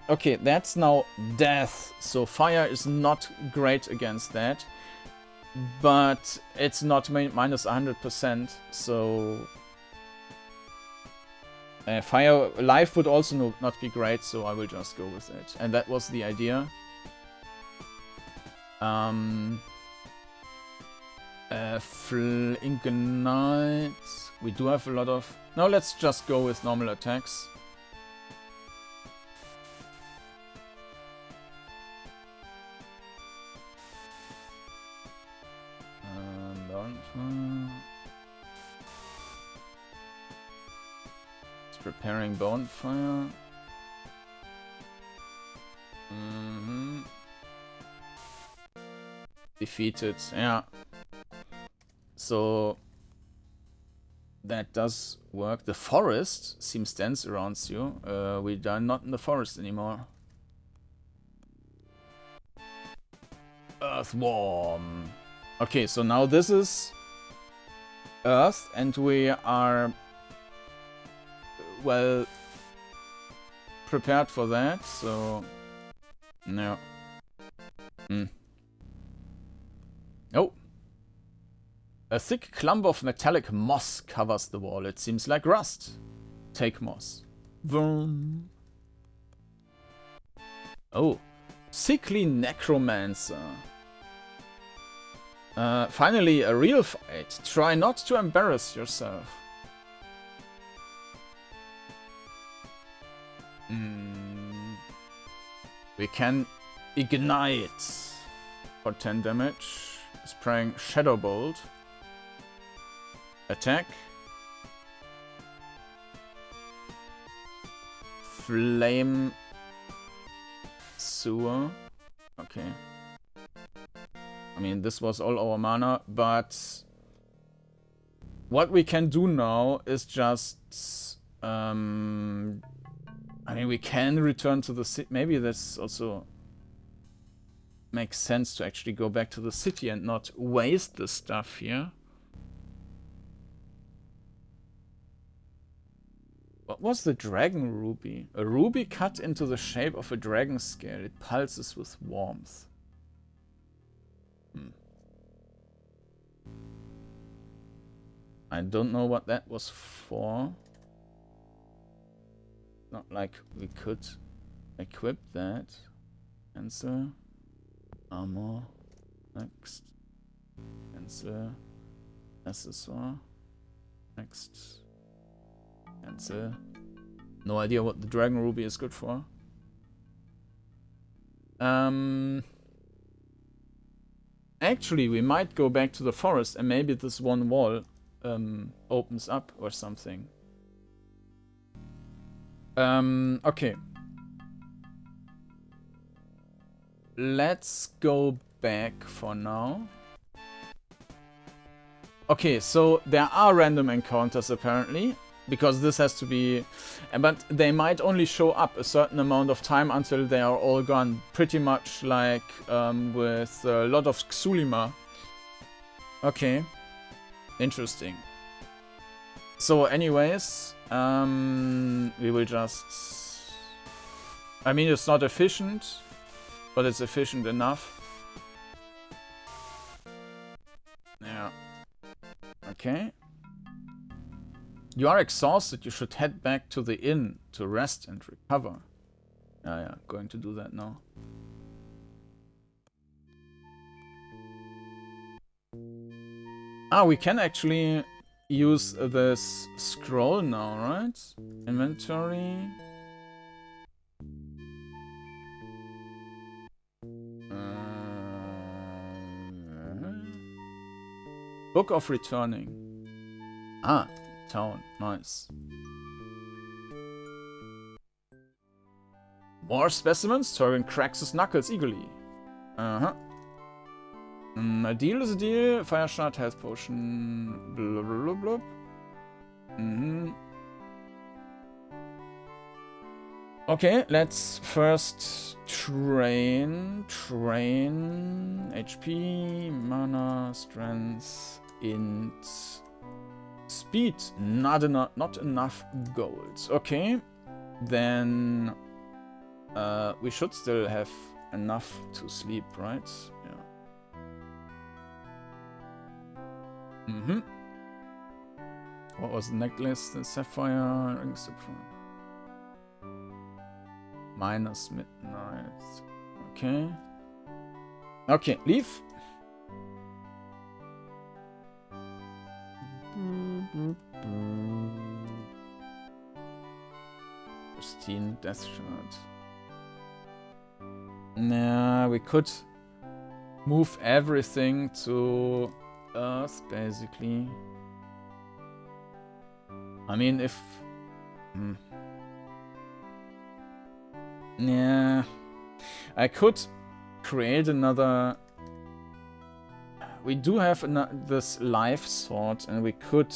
Okay, that's now death. So fire is not great against that. But it's not minus 100%, so... fire life would also not be great, so I will just go with it. And that was the idea. Ignite. We do have a lot of... No, let's just go with normal attacks. It's preparing bonfire. Defeated, yeah. So that does work. The forest seems dense around you. We are not in the forest anymore. Earthworm. Okay, so now this is Earth, and we are well prepared for that, so no. Oh. A thick clump of metallic moss covers the wall. It seems like rust. Take moss. Vroom. Oh. Sickly necromancer. Finally, a real fight. Try not to embarrass yourself. We can ignite for 10 damage. Spraying Shadow Bolt. Attack. Flame Sewer. Okay. I mean, this was all our mana, but what we can do now is just... I mean, we can return to the city. Maybe this also makes sense to actually go back to the city and not waste the stuff here. What was the dragon ruby? A ruby cut into the shape of a dragon scale. It pulses with warmth. I don't know what that was for. Not like we could equip that. Cancel. Armor. Next. Cancel. Accessoire. Next. Cancel. No idea what the dragon ruby is good for. Actually, we might go back to the forest and maybe this one wall opens up or something. Okay. Let's go back for now. Okay, so there are random encounters apparently, because this has to be... But they might only show up a certain amount of time until they are all gone. Pretty much like with a lot of Xulima. Okay. Interesting. So anyways, we will just... I mean, it's not efficient, but it's efficient enough. Yeah. Okay. You are exhausted. You should head back to the inn to rest and recover. Yeah, going to do that now. Ah, we can actually use this scroll now, right? Inventory. Book of Returning. Ah, town. Nice. More specimens? Torrin cracks his knuckles eagerly. Uh-huh. A deal is a deal. Fire shot, health potion. Blah, blah, blah, blah. Okay, let's first train. HP, mana, strength, int, speed. Not enough gold. Okay, then we should still have enough to sleep, right? Yeah. What was the necklace? The sapphire ring, sapphire. Minus midnight. Okay. Okay, leave. Pristine death shard. Nah, we could move everything to Earth, basically. I mean, if... Yeah, I could create another... We do have this life sword, and we could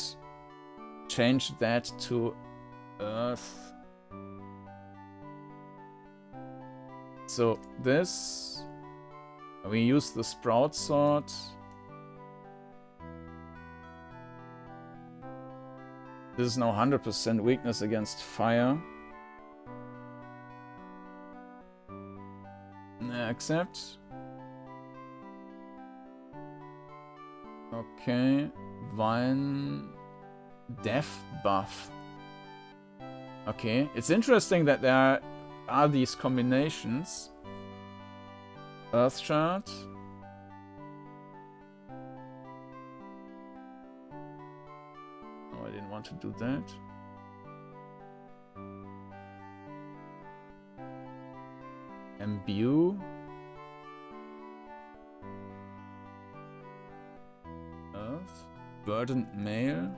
change that to Earth. So this... We use the sprout sword. This is now 100% weakness against fire. Accept. Okay. Vine. Death buff. Okay. It's interesting that there are these combinations. Earth shard. Oh, I didn't want to do that. Imbue. Earth. Burdened mail.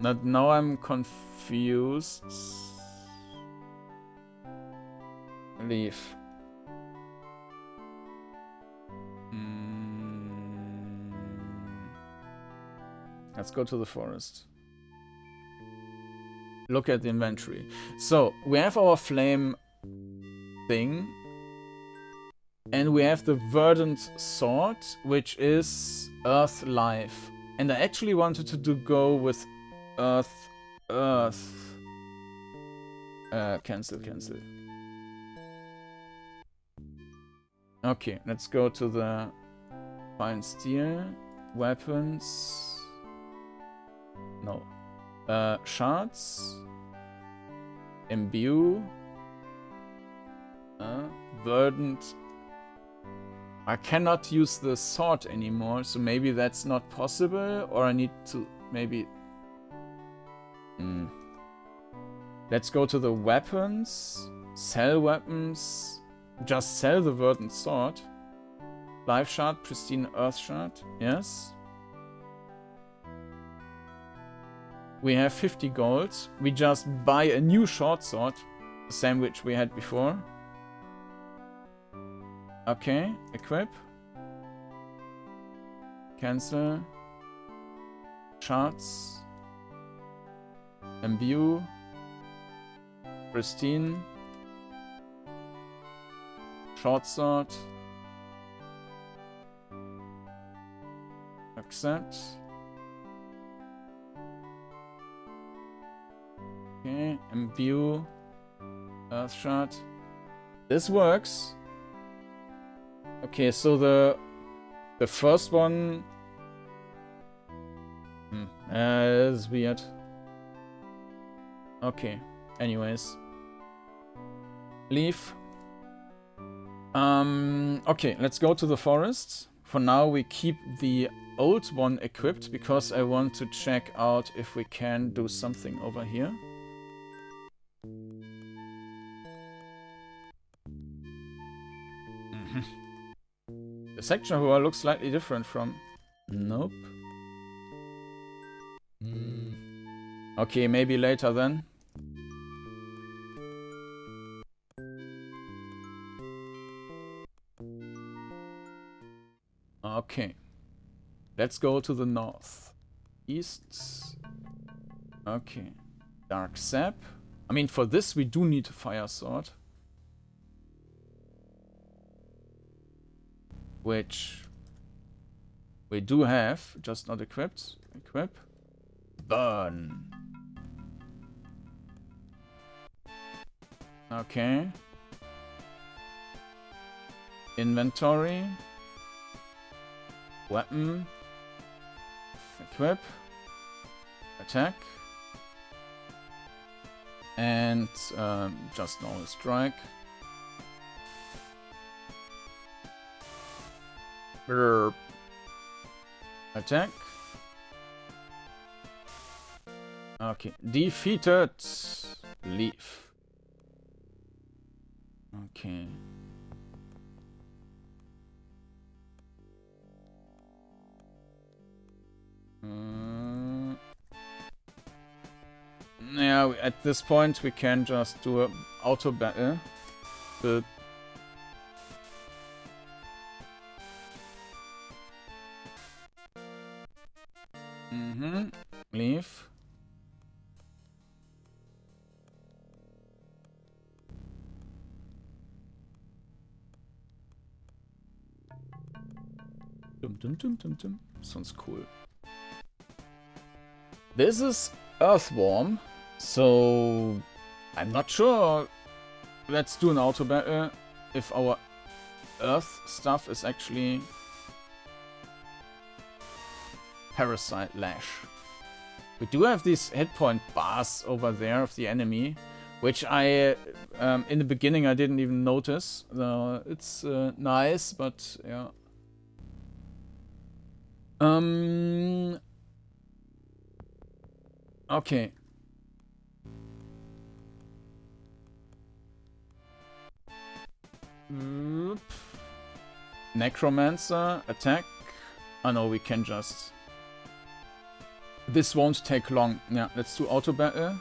Now I'm confused. Leave. Let's go to the forest. Look at the inventory. So, we have our flame thing. And we have the verdant sword, which is Earth Life. And I actually wanted to go with Earth. Cancel. Okay, let's go to the fine steel. Weapons. No. Shards. Imbue. Verdant. I cannot use the sword anymore, so maybe that's not possible, or I need to maybe... Let's go to the weapons. Sell weapons. Just sell the verdant sword. Life shard, pristine earth shard. Yes. We have 50 gold. We just buy a new short sword, the same which we had before. Okay, equip. Cancel. Charts. Imbue. Pristine. Short sword. Accept. Okay, imbue. Earth shard. This works. Okay, so the first one is weird. Okay. Anyways. Leave. Okay, let's go to the forest. For now, we keep the old one equipped because I want to check out if we can do something over here. The section here looks slightly different from... Nope. Okay, maybe later then. Okay. Let's go to the north. East. Okay. Dark sap. I mean, for this we do need a fire sword. Which we do have, just not equipped. Equip. Burn. Okay. Inventory. Weapon. Equip. Attack. And just normal strike. Brrr. Attack. Okay. Defeated. Leave. Okay. Yeah, at this point we can just do an auto battle. But leave. Dum. Sounds cool. This is Earthworm, so I'm not sure. Let's do an auto battle if our Earth stuff is actually Parasite Lash. We do have these hit point bars over there of the enemy, which I in the beginning I didn't even notice. It's nice, but yeah. Okay. Necromancer, attack. Oh no, we can just... This won't take long. Yeah, let's do auto battle.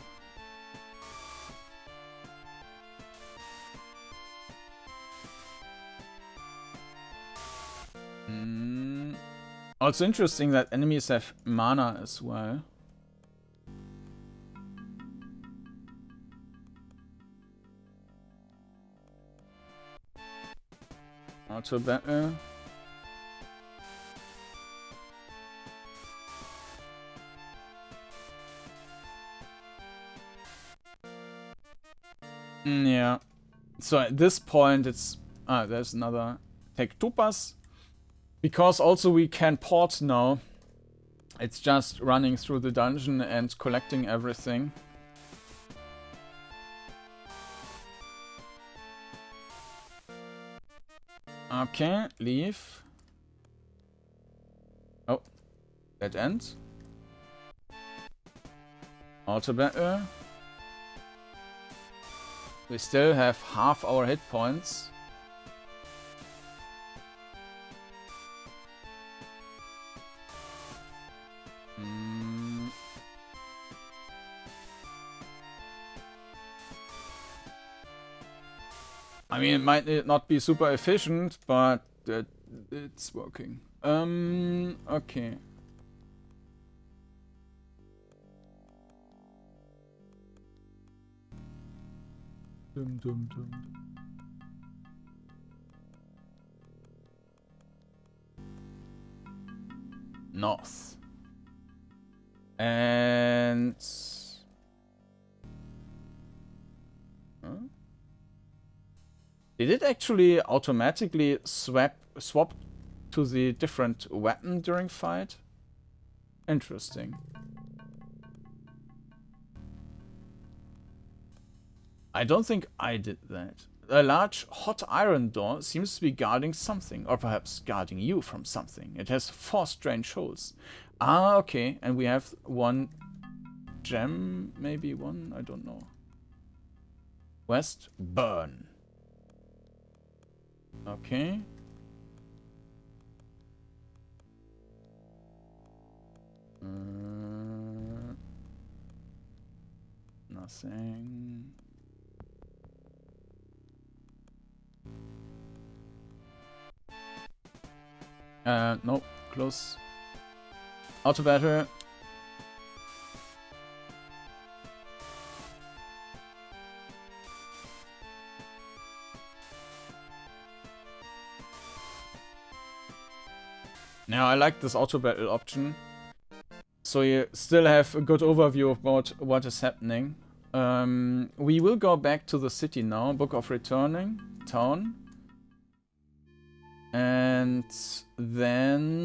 Also interesting that enemies have mana as well. Auto battle. Yeah. So at this point it's... there's another... Take 2 pass. Because also we can port now. It's just running through the dungeon and collecting everything. Okay, leave. Oh, dead end. Auto battle. We still have half our hit points. I mean, it might not be super efficient, but it's working. Okay. Dum, dum, dum. North. And... Huh? Did it actually automatically swap to the different weapon during fight? Interesting. I don't think I did that. A large hot iron door seems to be guarding something, or perhaps guarding you from something. It has 4 strange holes. Ah, okay. And we have 1 gem, maybe 1, I don't know. West, burn. Okay. Nothing. No, close. Auto battle. Now I like this auto battle option. So you still have a good overview about what is happening. We will go back to the city now. Book of Returning. Town. And then...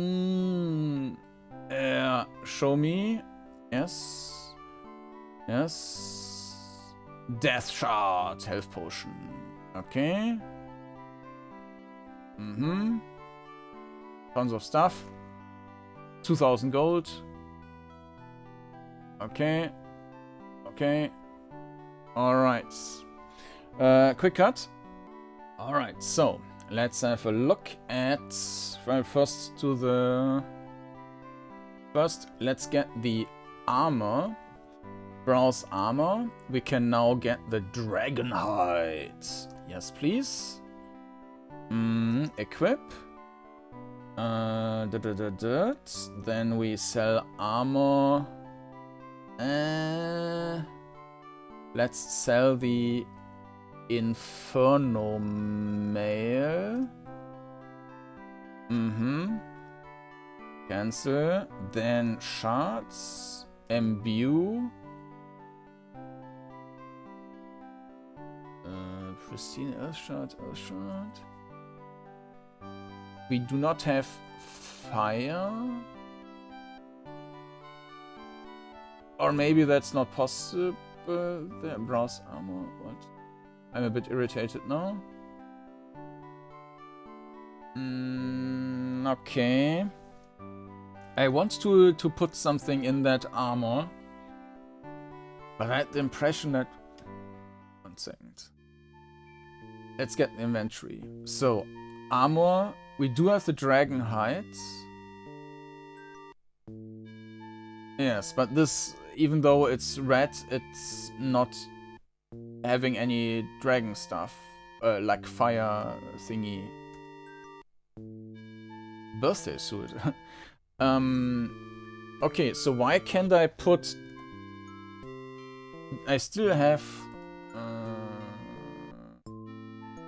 show me. Yes. Yes. Death Shard. Health Potion. Okay. Tons of stuff. 2000 gold. Okay. Okay. Alright. Quick cut. Alright, so let's have a look at... Well, first, let's get the armor. Browse armor. We can now get the dragon hide. Yes, please. Equip. Then we sell armor. Let's sell the Inferno Mail. Cancel. Then shards. Imbue. Pristine Earth Shard. We do not have fire. Or maybe that's not possible. The brass armor. What? I'm a bit irritated now. Okay. I want to put something in that armor. But I had the impression that... 1 second. Let's get the inventory. So, armor. We do have the dragon hide. Yes, but this, even though it's red, it's not having any dragon stuff. Like fire thingy. Birthday suit. Okay, so why can't I put... I still have...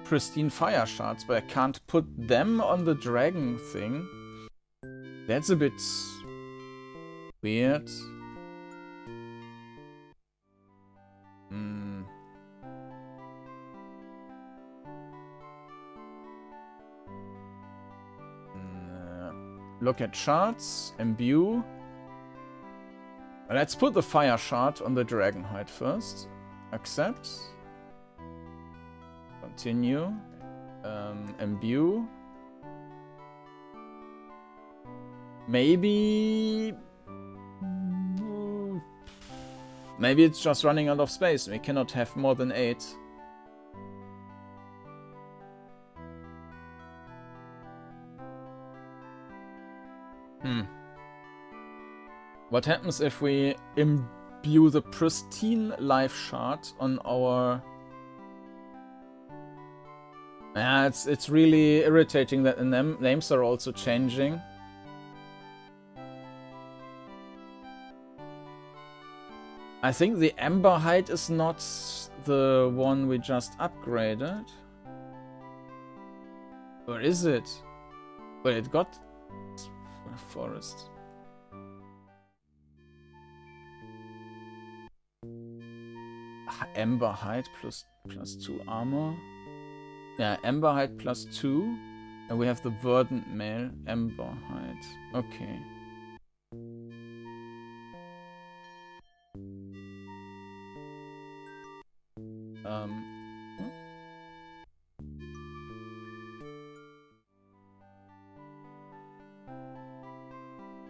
pristine fire shards, but I can't put them on the dragon thing. That's a bit weird. Look at shards, imbue. Let's put the fire shard on the dragon hide first. Accept. Continue. Imbue. Maybe it's just running out of space. We cannot have more than 8. What happens if we imbue the pristine life shard on our... Yeah, it's really irritating that the names are also changing. I think the Ember Hide is not the one we just upgraded. Or is it? But it got forest. Ember Hide plus 2 armor. Yeah, Ember Hide plus 2. And we have the Verdant Mail, Ember Hide. Okay.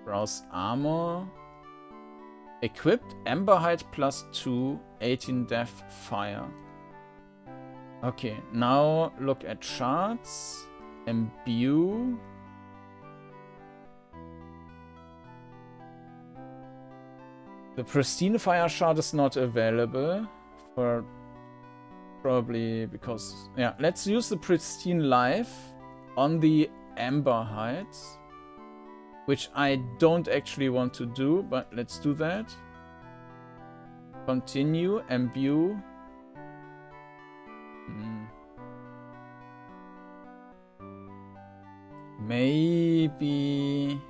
Browse armor. Equipped, Ember Hide plus 2, 18 death, fire. Okay, now look at shards. Imbue. The pristine fire shard is not available for probably because yeah, let's use the pristine life on the Ember Hide, which I don't actually want to do, but let's do that. Continue, imbue. Maybe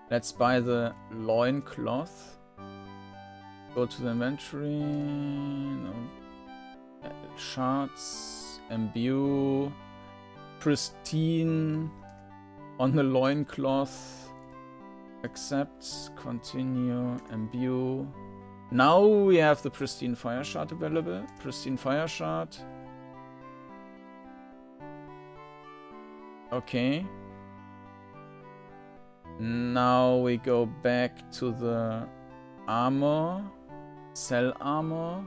let's buy the loincloth. Go to the inventory. No. Shards. Imbue. Pristine. On the loincloth. Accept. Continue. Imbue. Now we have the pristine fire shard available. Pristine fire shard. Okay. Now we go back to the armor. Sell armor.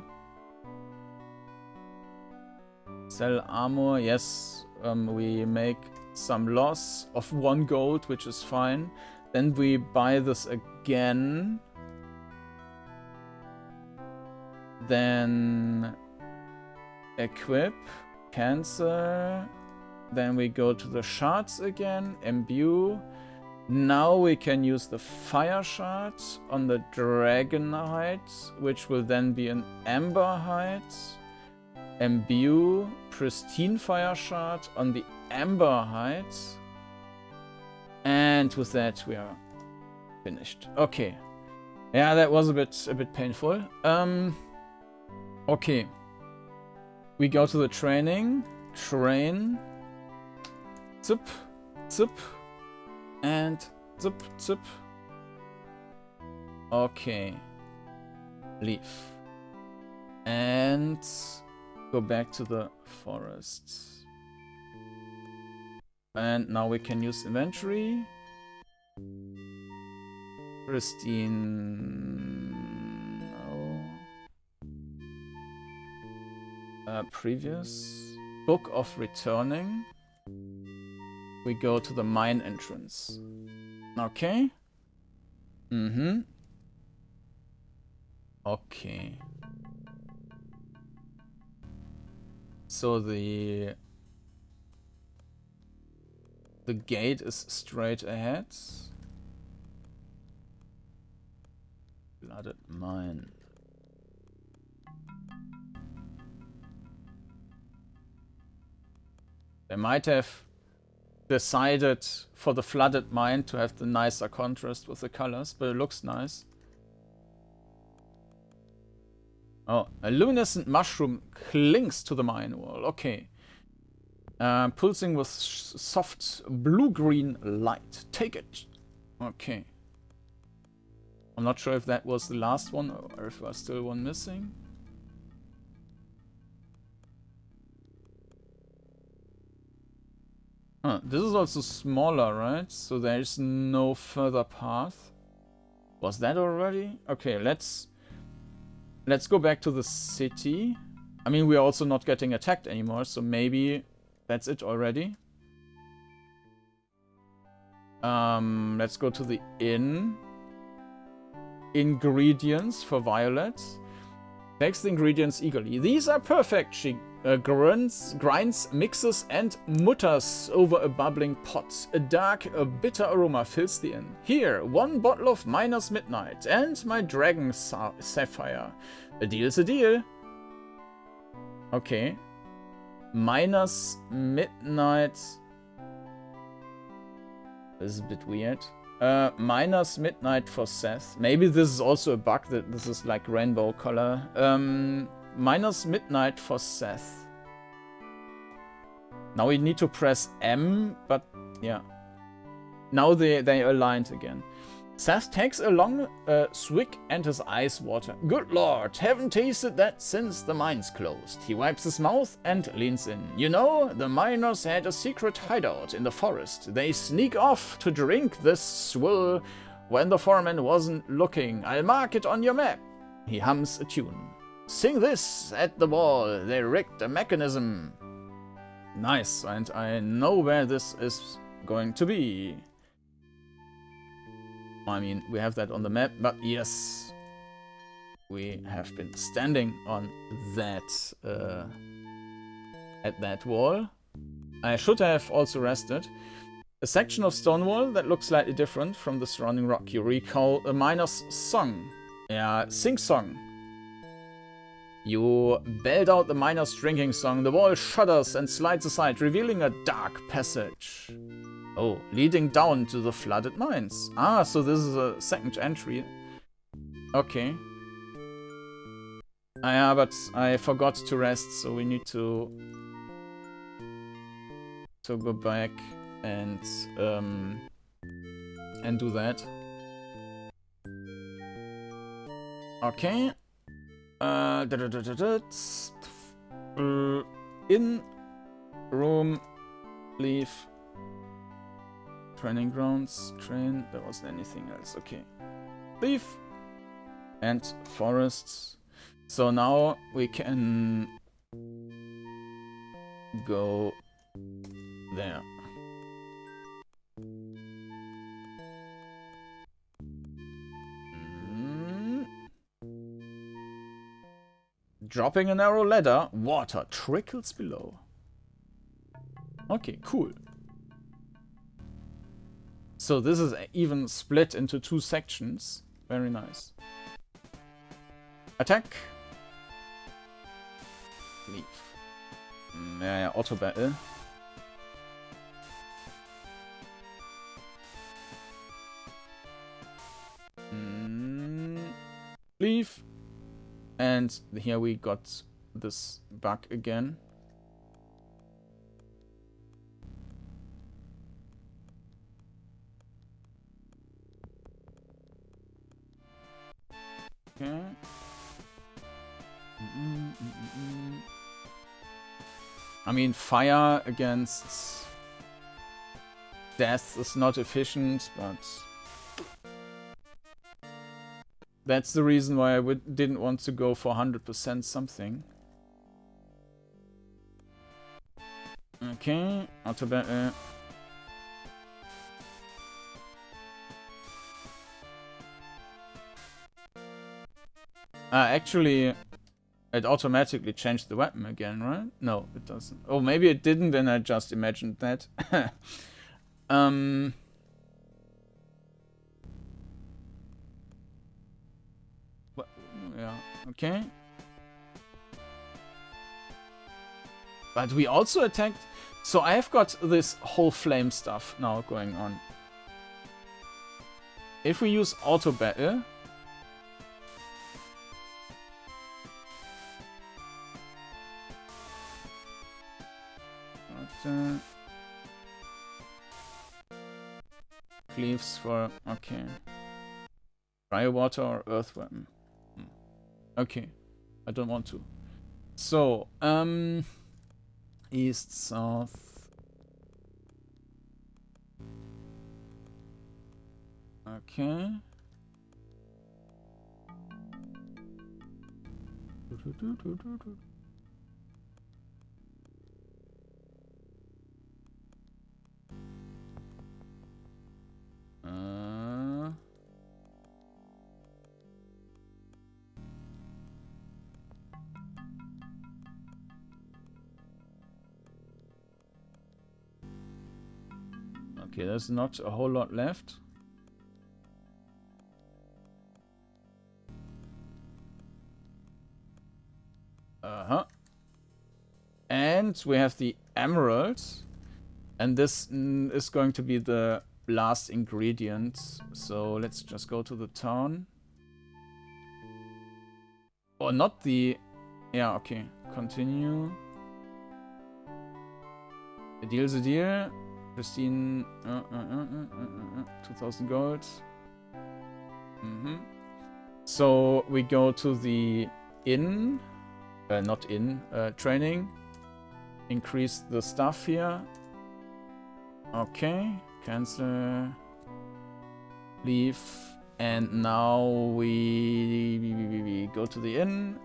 Sell armor. Yes, we make some loss of 1 gold, which is fine. Then we buy this again. Then equip. Cancel. Then we go to the shards again. Imbue. Now we can use the fire shard on the dragon hide, which will then be an ember hide. Imbue. Pristine fire shard on the ember hide. And with that we are finished. Okay. Yeah, that was a bit painful. Okay. We go to the training. Train. Zip. Zip. And zip, zip. Okay. Leave. And go back to the forest. And now we can use inventory. Pristine. No. Previous. Book of Returning. We go to the mine entrance. Okay. Okay. So the gate is straight ahead. Flooded mine. They might have decided for the flooded mine to have the nicer contrast with the colors, but it looks nice. Oh, a luminescent mushroom clings to the mine wall. Okay. Pulsing with soft blue-green light. Take it. Okay. I'm not sure if that was the last one or if there's still one missing. Huh, this is also smaller, right? So there's no further path. Was that already? Okay, let's go back to the city. I mean, we're also not getting attacked anymore, so maybe that's it already. Let's go to the inn. Ingredients for Violet. Takes the ingredients eagerly. These are perfect, she grinds, mixes, and mutters over a bubbling pot. A dark, bitter aroma fills the inn. Here, 1 bottle of Miner's Midnight and my Dragon Sapphire. A deal's a deal. Okay. Miner's Midnight. This is a bit weird. Miner's Midnight for Seth. Maybe this is also a bug that this is like rainbow color. Miner's Midnight for Seth. Now we need to press M, but yeah. Now they aligned again. Seth takes a long swig and his eyes water. Good lord, haven't tasted that since the mines closed. He wipes his mouth and leans in. You know, the miners had a secret hideout in the forest. They sneak off to drink this swill when the foreman wasn't looking. I'll mark it on your map. He hums a tune. Sing this at the wall. They rigged the mechanism. Nice, and I know where this is going to be. I mean, we have that on the map, but yes, we have been standing on that, at that wall. I should have also rested. A section of stone wall that looks slightly different from the surrounding rock. You recall a miner's song. Yeah, sing-song. You belled out the miner's drinking song. The wall shudders and slides aside, revealing a dark passage. Oh, leading down to the flooded mines. Ah, so this is a second entry. Okay. Yeah, but I forgot to rest, so we need to go back and do that. Okay. In room, leave. Training grounds, train, there wasn't anything else, okay. Leave. And forests. So now we can go there. Dropping a narrow ladder, water trickles below. Okay, cool. So this is even split into 2 sections. Very nice. Attack. Leave. Yeah, auto battle. Leave. And here we got this bug again. Okay. I mean, fire against death is not efficient, but that's the reason why I didn't want to go for 100% something. Okay, auto battle. Actually, it automatically changed the weapon again, right? No, it doesn't. Oh, maybe it didn't, and I just imagined that. Yeah, okay. But we also attacked... So I have got this whole flame stuff now going on. If we use auto battle... Cleaves for... okay. Fire water or earth weapon. Okay. I don't want to. So, east, south. Okay. Okay, there's not a whole lot left. And we have the emeralds. And this is going to be the last ingredient. So let's just go to the town. Or not the... Yeah, okay. Continue. A deal's a deal. Christine... 2,000 gold. So we go to the inn. Not inn. Training. Increase the stuff here. Okay. Cancel. Leave. And now we go to the inn.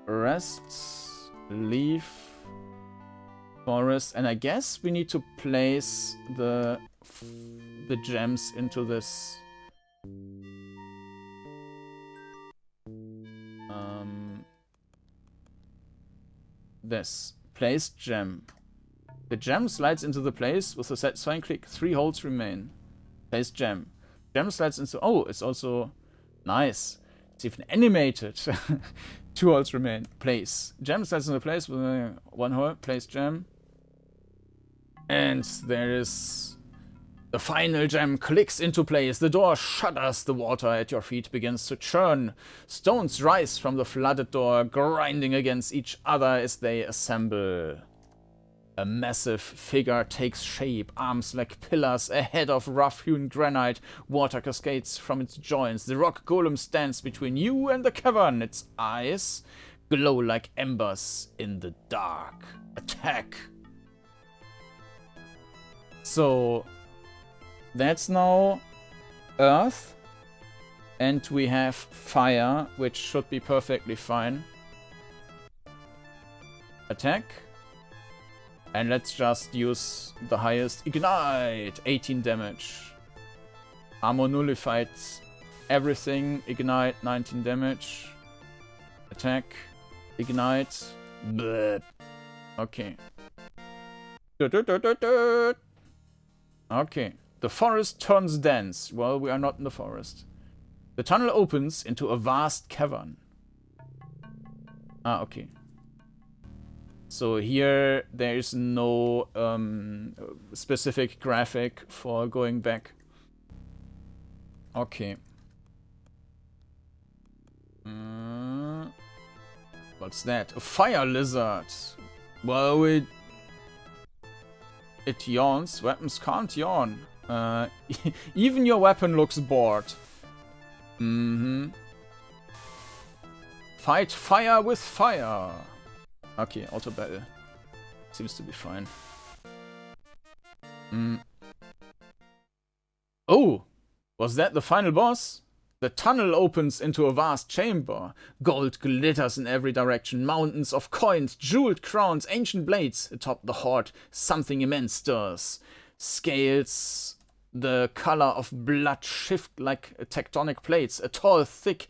Rest. Leave. Forest. And I guess we need to place the gems into this. This. Place gem. The gem slides into the place with a satisfying click. 3 holes remain. Place gem. Gem slides into... Oh, it's also nice. It's even animated. 2 holes remain. Place. Gem slides into place with 1 hole. Place gem. And there is... The final gem clicks into place. The door shudders. The water at your feet begins to churn. Stones rise from the flooded door, grinding against each other as they assemble. A massive figure takes shape, arms like pillars, a head of rough-hewn granite. Water cascades from its joints. The rock golem stands between you and the cavern. Its eyes glow like embers in the dark. Attack! So... That's now earth, and we have fire, which should be perfectly fine. Attack, and let's just use the highest ignite, 18 damage. Armor nullified everything, ignite, 19 damage. Attack, ignite, bleh. Okay. Okay. The forest turns dense. Well, we are not in the forest. The tunnel opens into a vast cavern. Ah, okay. So here there is no specific graphic for going back. Okay. What's that? A fire lizard. Well, it yawns. Weapons can't yawn. Even your weapon looks bored. Fight fire with fire. Okay, auto battle. Seems to be fine. Oh! Was that the final boss? The tunnel opens into a vast chamber. Gold glitters in every direction. Mountains of coins, jeweled crowns, ancient blades. Atop the hoard, something immense stirs. Scales the color of blood shift like tectonic plates. A tall, thick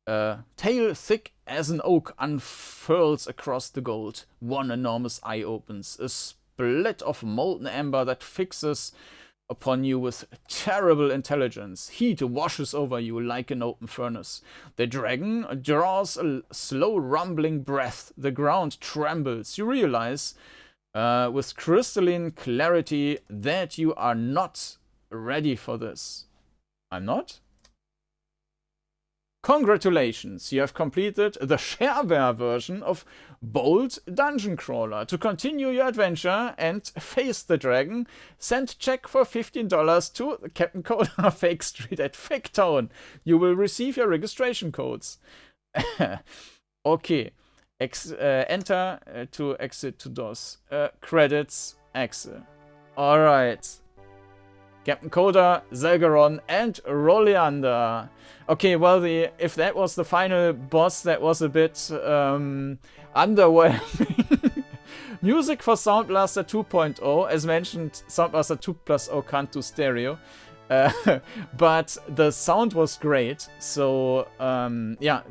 tail thick as an oak unfurls across the gold. One enormous eye opens. A split of molten amber that fixes upon you with terrible intelligence. Heat washes over you like an open furnace. The dragon draws a slow rumbling breath. The ground trembles. You realize with crystalline clarity that you are not ready for this. I'm not? Congratulations, you have completed the shareware version of Bold Dungeon Crawler. To continue your adventure and face the dragon, send check for $15 to Captain Kordanor Fake Street at Fake Town. You will receive your registration codes. Okay. Enter to exit to DOS. Credits, exit. Alright. Captain Koda, Selgeron, and Roleander. Okay, well, if that was the final boss, that was a bit underwhelming. Music for Sound Blaster 2.0. As mentioned, Sound Blaster 2.0 can't do stereo. But the sound was great. So, yeah,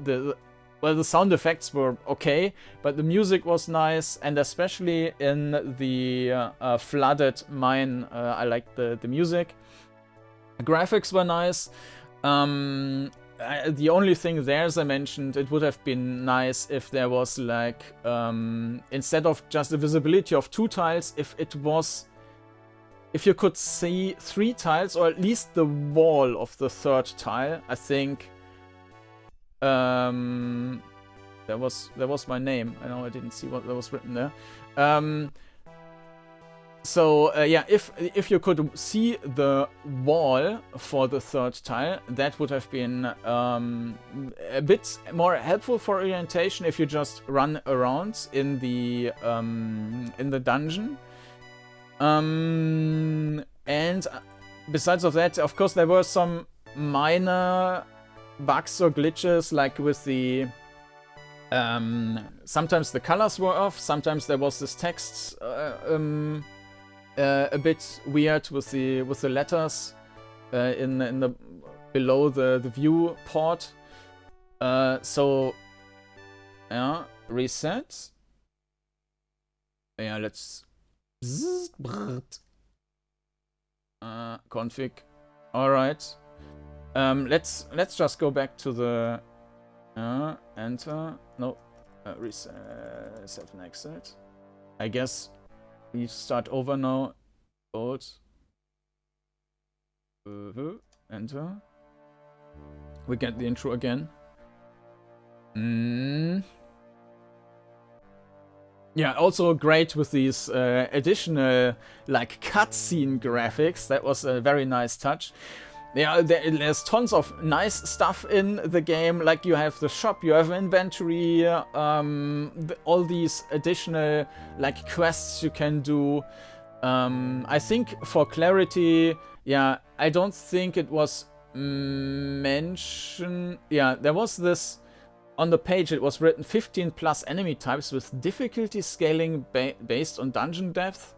well, the sound effects were okay, but the music was nice, and especially in the flooded mine, I liked the music. The graphics were nice. The only thing there, as I mentioned, it would have been nice if there was like, instead of just the visibility of 2 tiles, if you could see 3 tiles, or at least the wall of the 3rd tile. I think that was my name. I know I didn't see what was written there. Yeah, if you could see the wall for the 3rd tile, that would have been a bit more helpful for orientation if you just run around in the dungeon. And besides of that, of course, there were some minor bugs or glitches, like with the sometimes the colors were off, sometimes there was this text a bit weird with the letters in the below the viewport. So yeah, reset. Yeah, let's config. All right. Let's just go back to the enter. No, reset. Save and exit. I guess we start over now. Old. Enter. We get the intro again. Yeah, also great with these additional like cutscene graphics. That was a very nice touch. Yeah, there's tons of nice stuff in the game. Like you have the shop, you have inventory, all these additional like quests you can do. I think for clarity, yeah, I don't think it was mentioned. Yeah, there was this on the page. It was written 15 plus enemy types with difficulty scaling based on dungeon depth.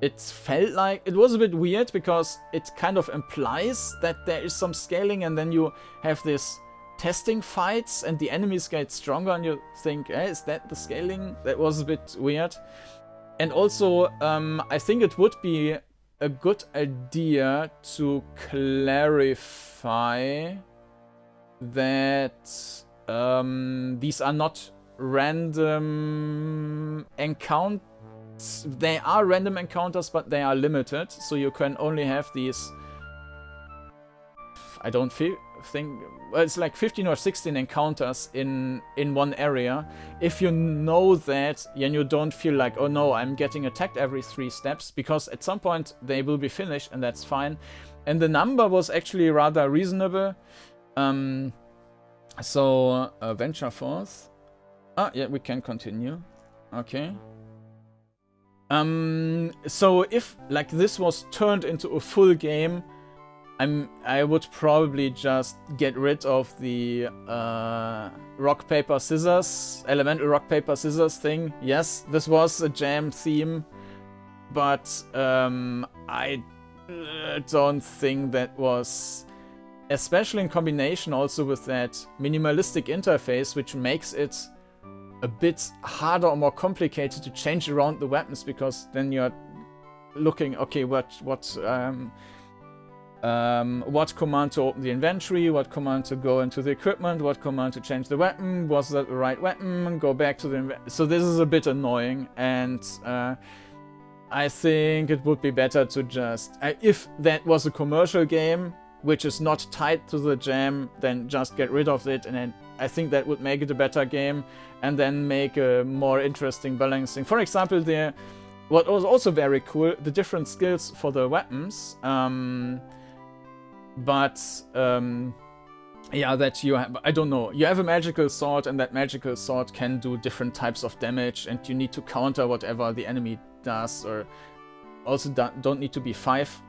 It felt like it was a bit weird because it kind of implies that there is some scaling, and then you have this testing fights and the enemies get stronger and you think, is that the scaling? That was a bit weird. And also, I think it would be a good idea to clarify that these are not random encounters. They are random encounters, but they are limited, so you can only have these. I don't think. Well, it's like 15 or 16 encounters in one area. If you know that, and you don't feel like, oh no, I'm getting attacked every 3 steps, because at some point they will be finished, and that's fine. And the number was actually rather reasonable. So venture forth. Ah, yeah, we can continue. Okay. So if like this was turned into a full game, I would probably just get rid of the rock paper scissors, elemental rock paper scissors thing. Yes, this was a jam theme, but I don't think that was, especially in combination also with that minimalistic interface, which makes it a bit harder or more complicated to change around the weapons, because then you're looking, okay, what command to open the inventory, what command to go into the equipment, what command to change the weapon, was that the right weapon, go back to the so this is a bit annoying, and I think it would be better to just, if that was a commercial game which is not tied to the jam, then just get rid of it, and then I think that would make it a better game, and then make a more interesting balancing. For example, what was also very cool, the different skills for the weapons, yeah, that you have, I don't know, you have a magical sword, and that magical sword can do different types of damage, and you need to counter whatever the enemy does, or also don't need to be 5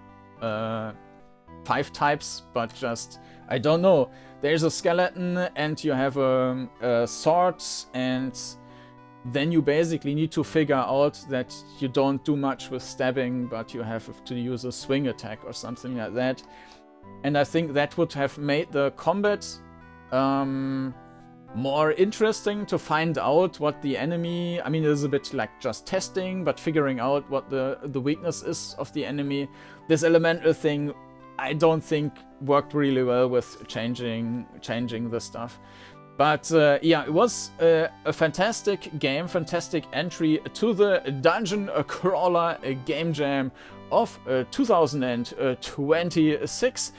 types, but just, I don't know, there's a skeleton and you have a sword, and then you basically need to figure out that you don't do much with stabbing, but you have to use a swing attack or something like that. And I think that would have made the combat more interesting to find out what the enemy... I mean, it is a bit like just testing, but figuring out what the weakness is of the enemy. This elemental thing, I don't think worked really well with changing the stuff. But yeah, it was a fantastic game, fantastic entry to the DungeonCrawler GameJam of 2026.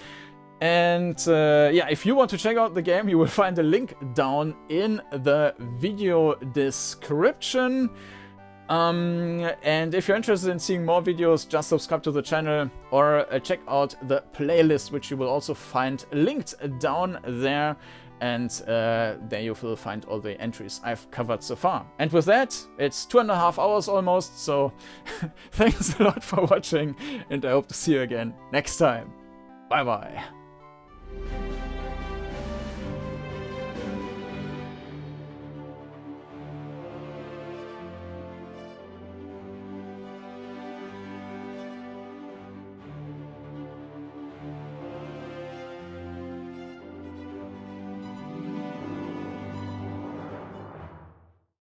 And yeah, if you want to check out the game, you will find a link down in the video description. And if you're interested in seeing more videos, just subscribe to the channel or check out the playlist, which you will also find linked down there. And there you will find all the entries I've covered so far. And with that, it's 2.5 hours almost, so thanks a lot for watching, and I hope to see you again next time. Bye bye.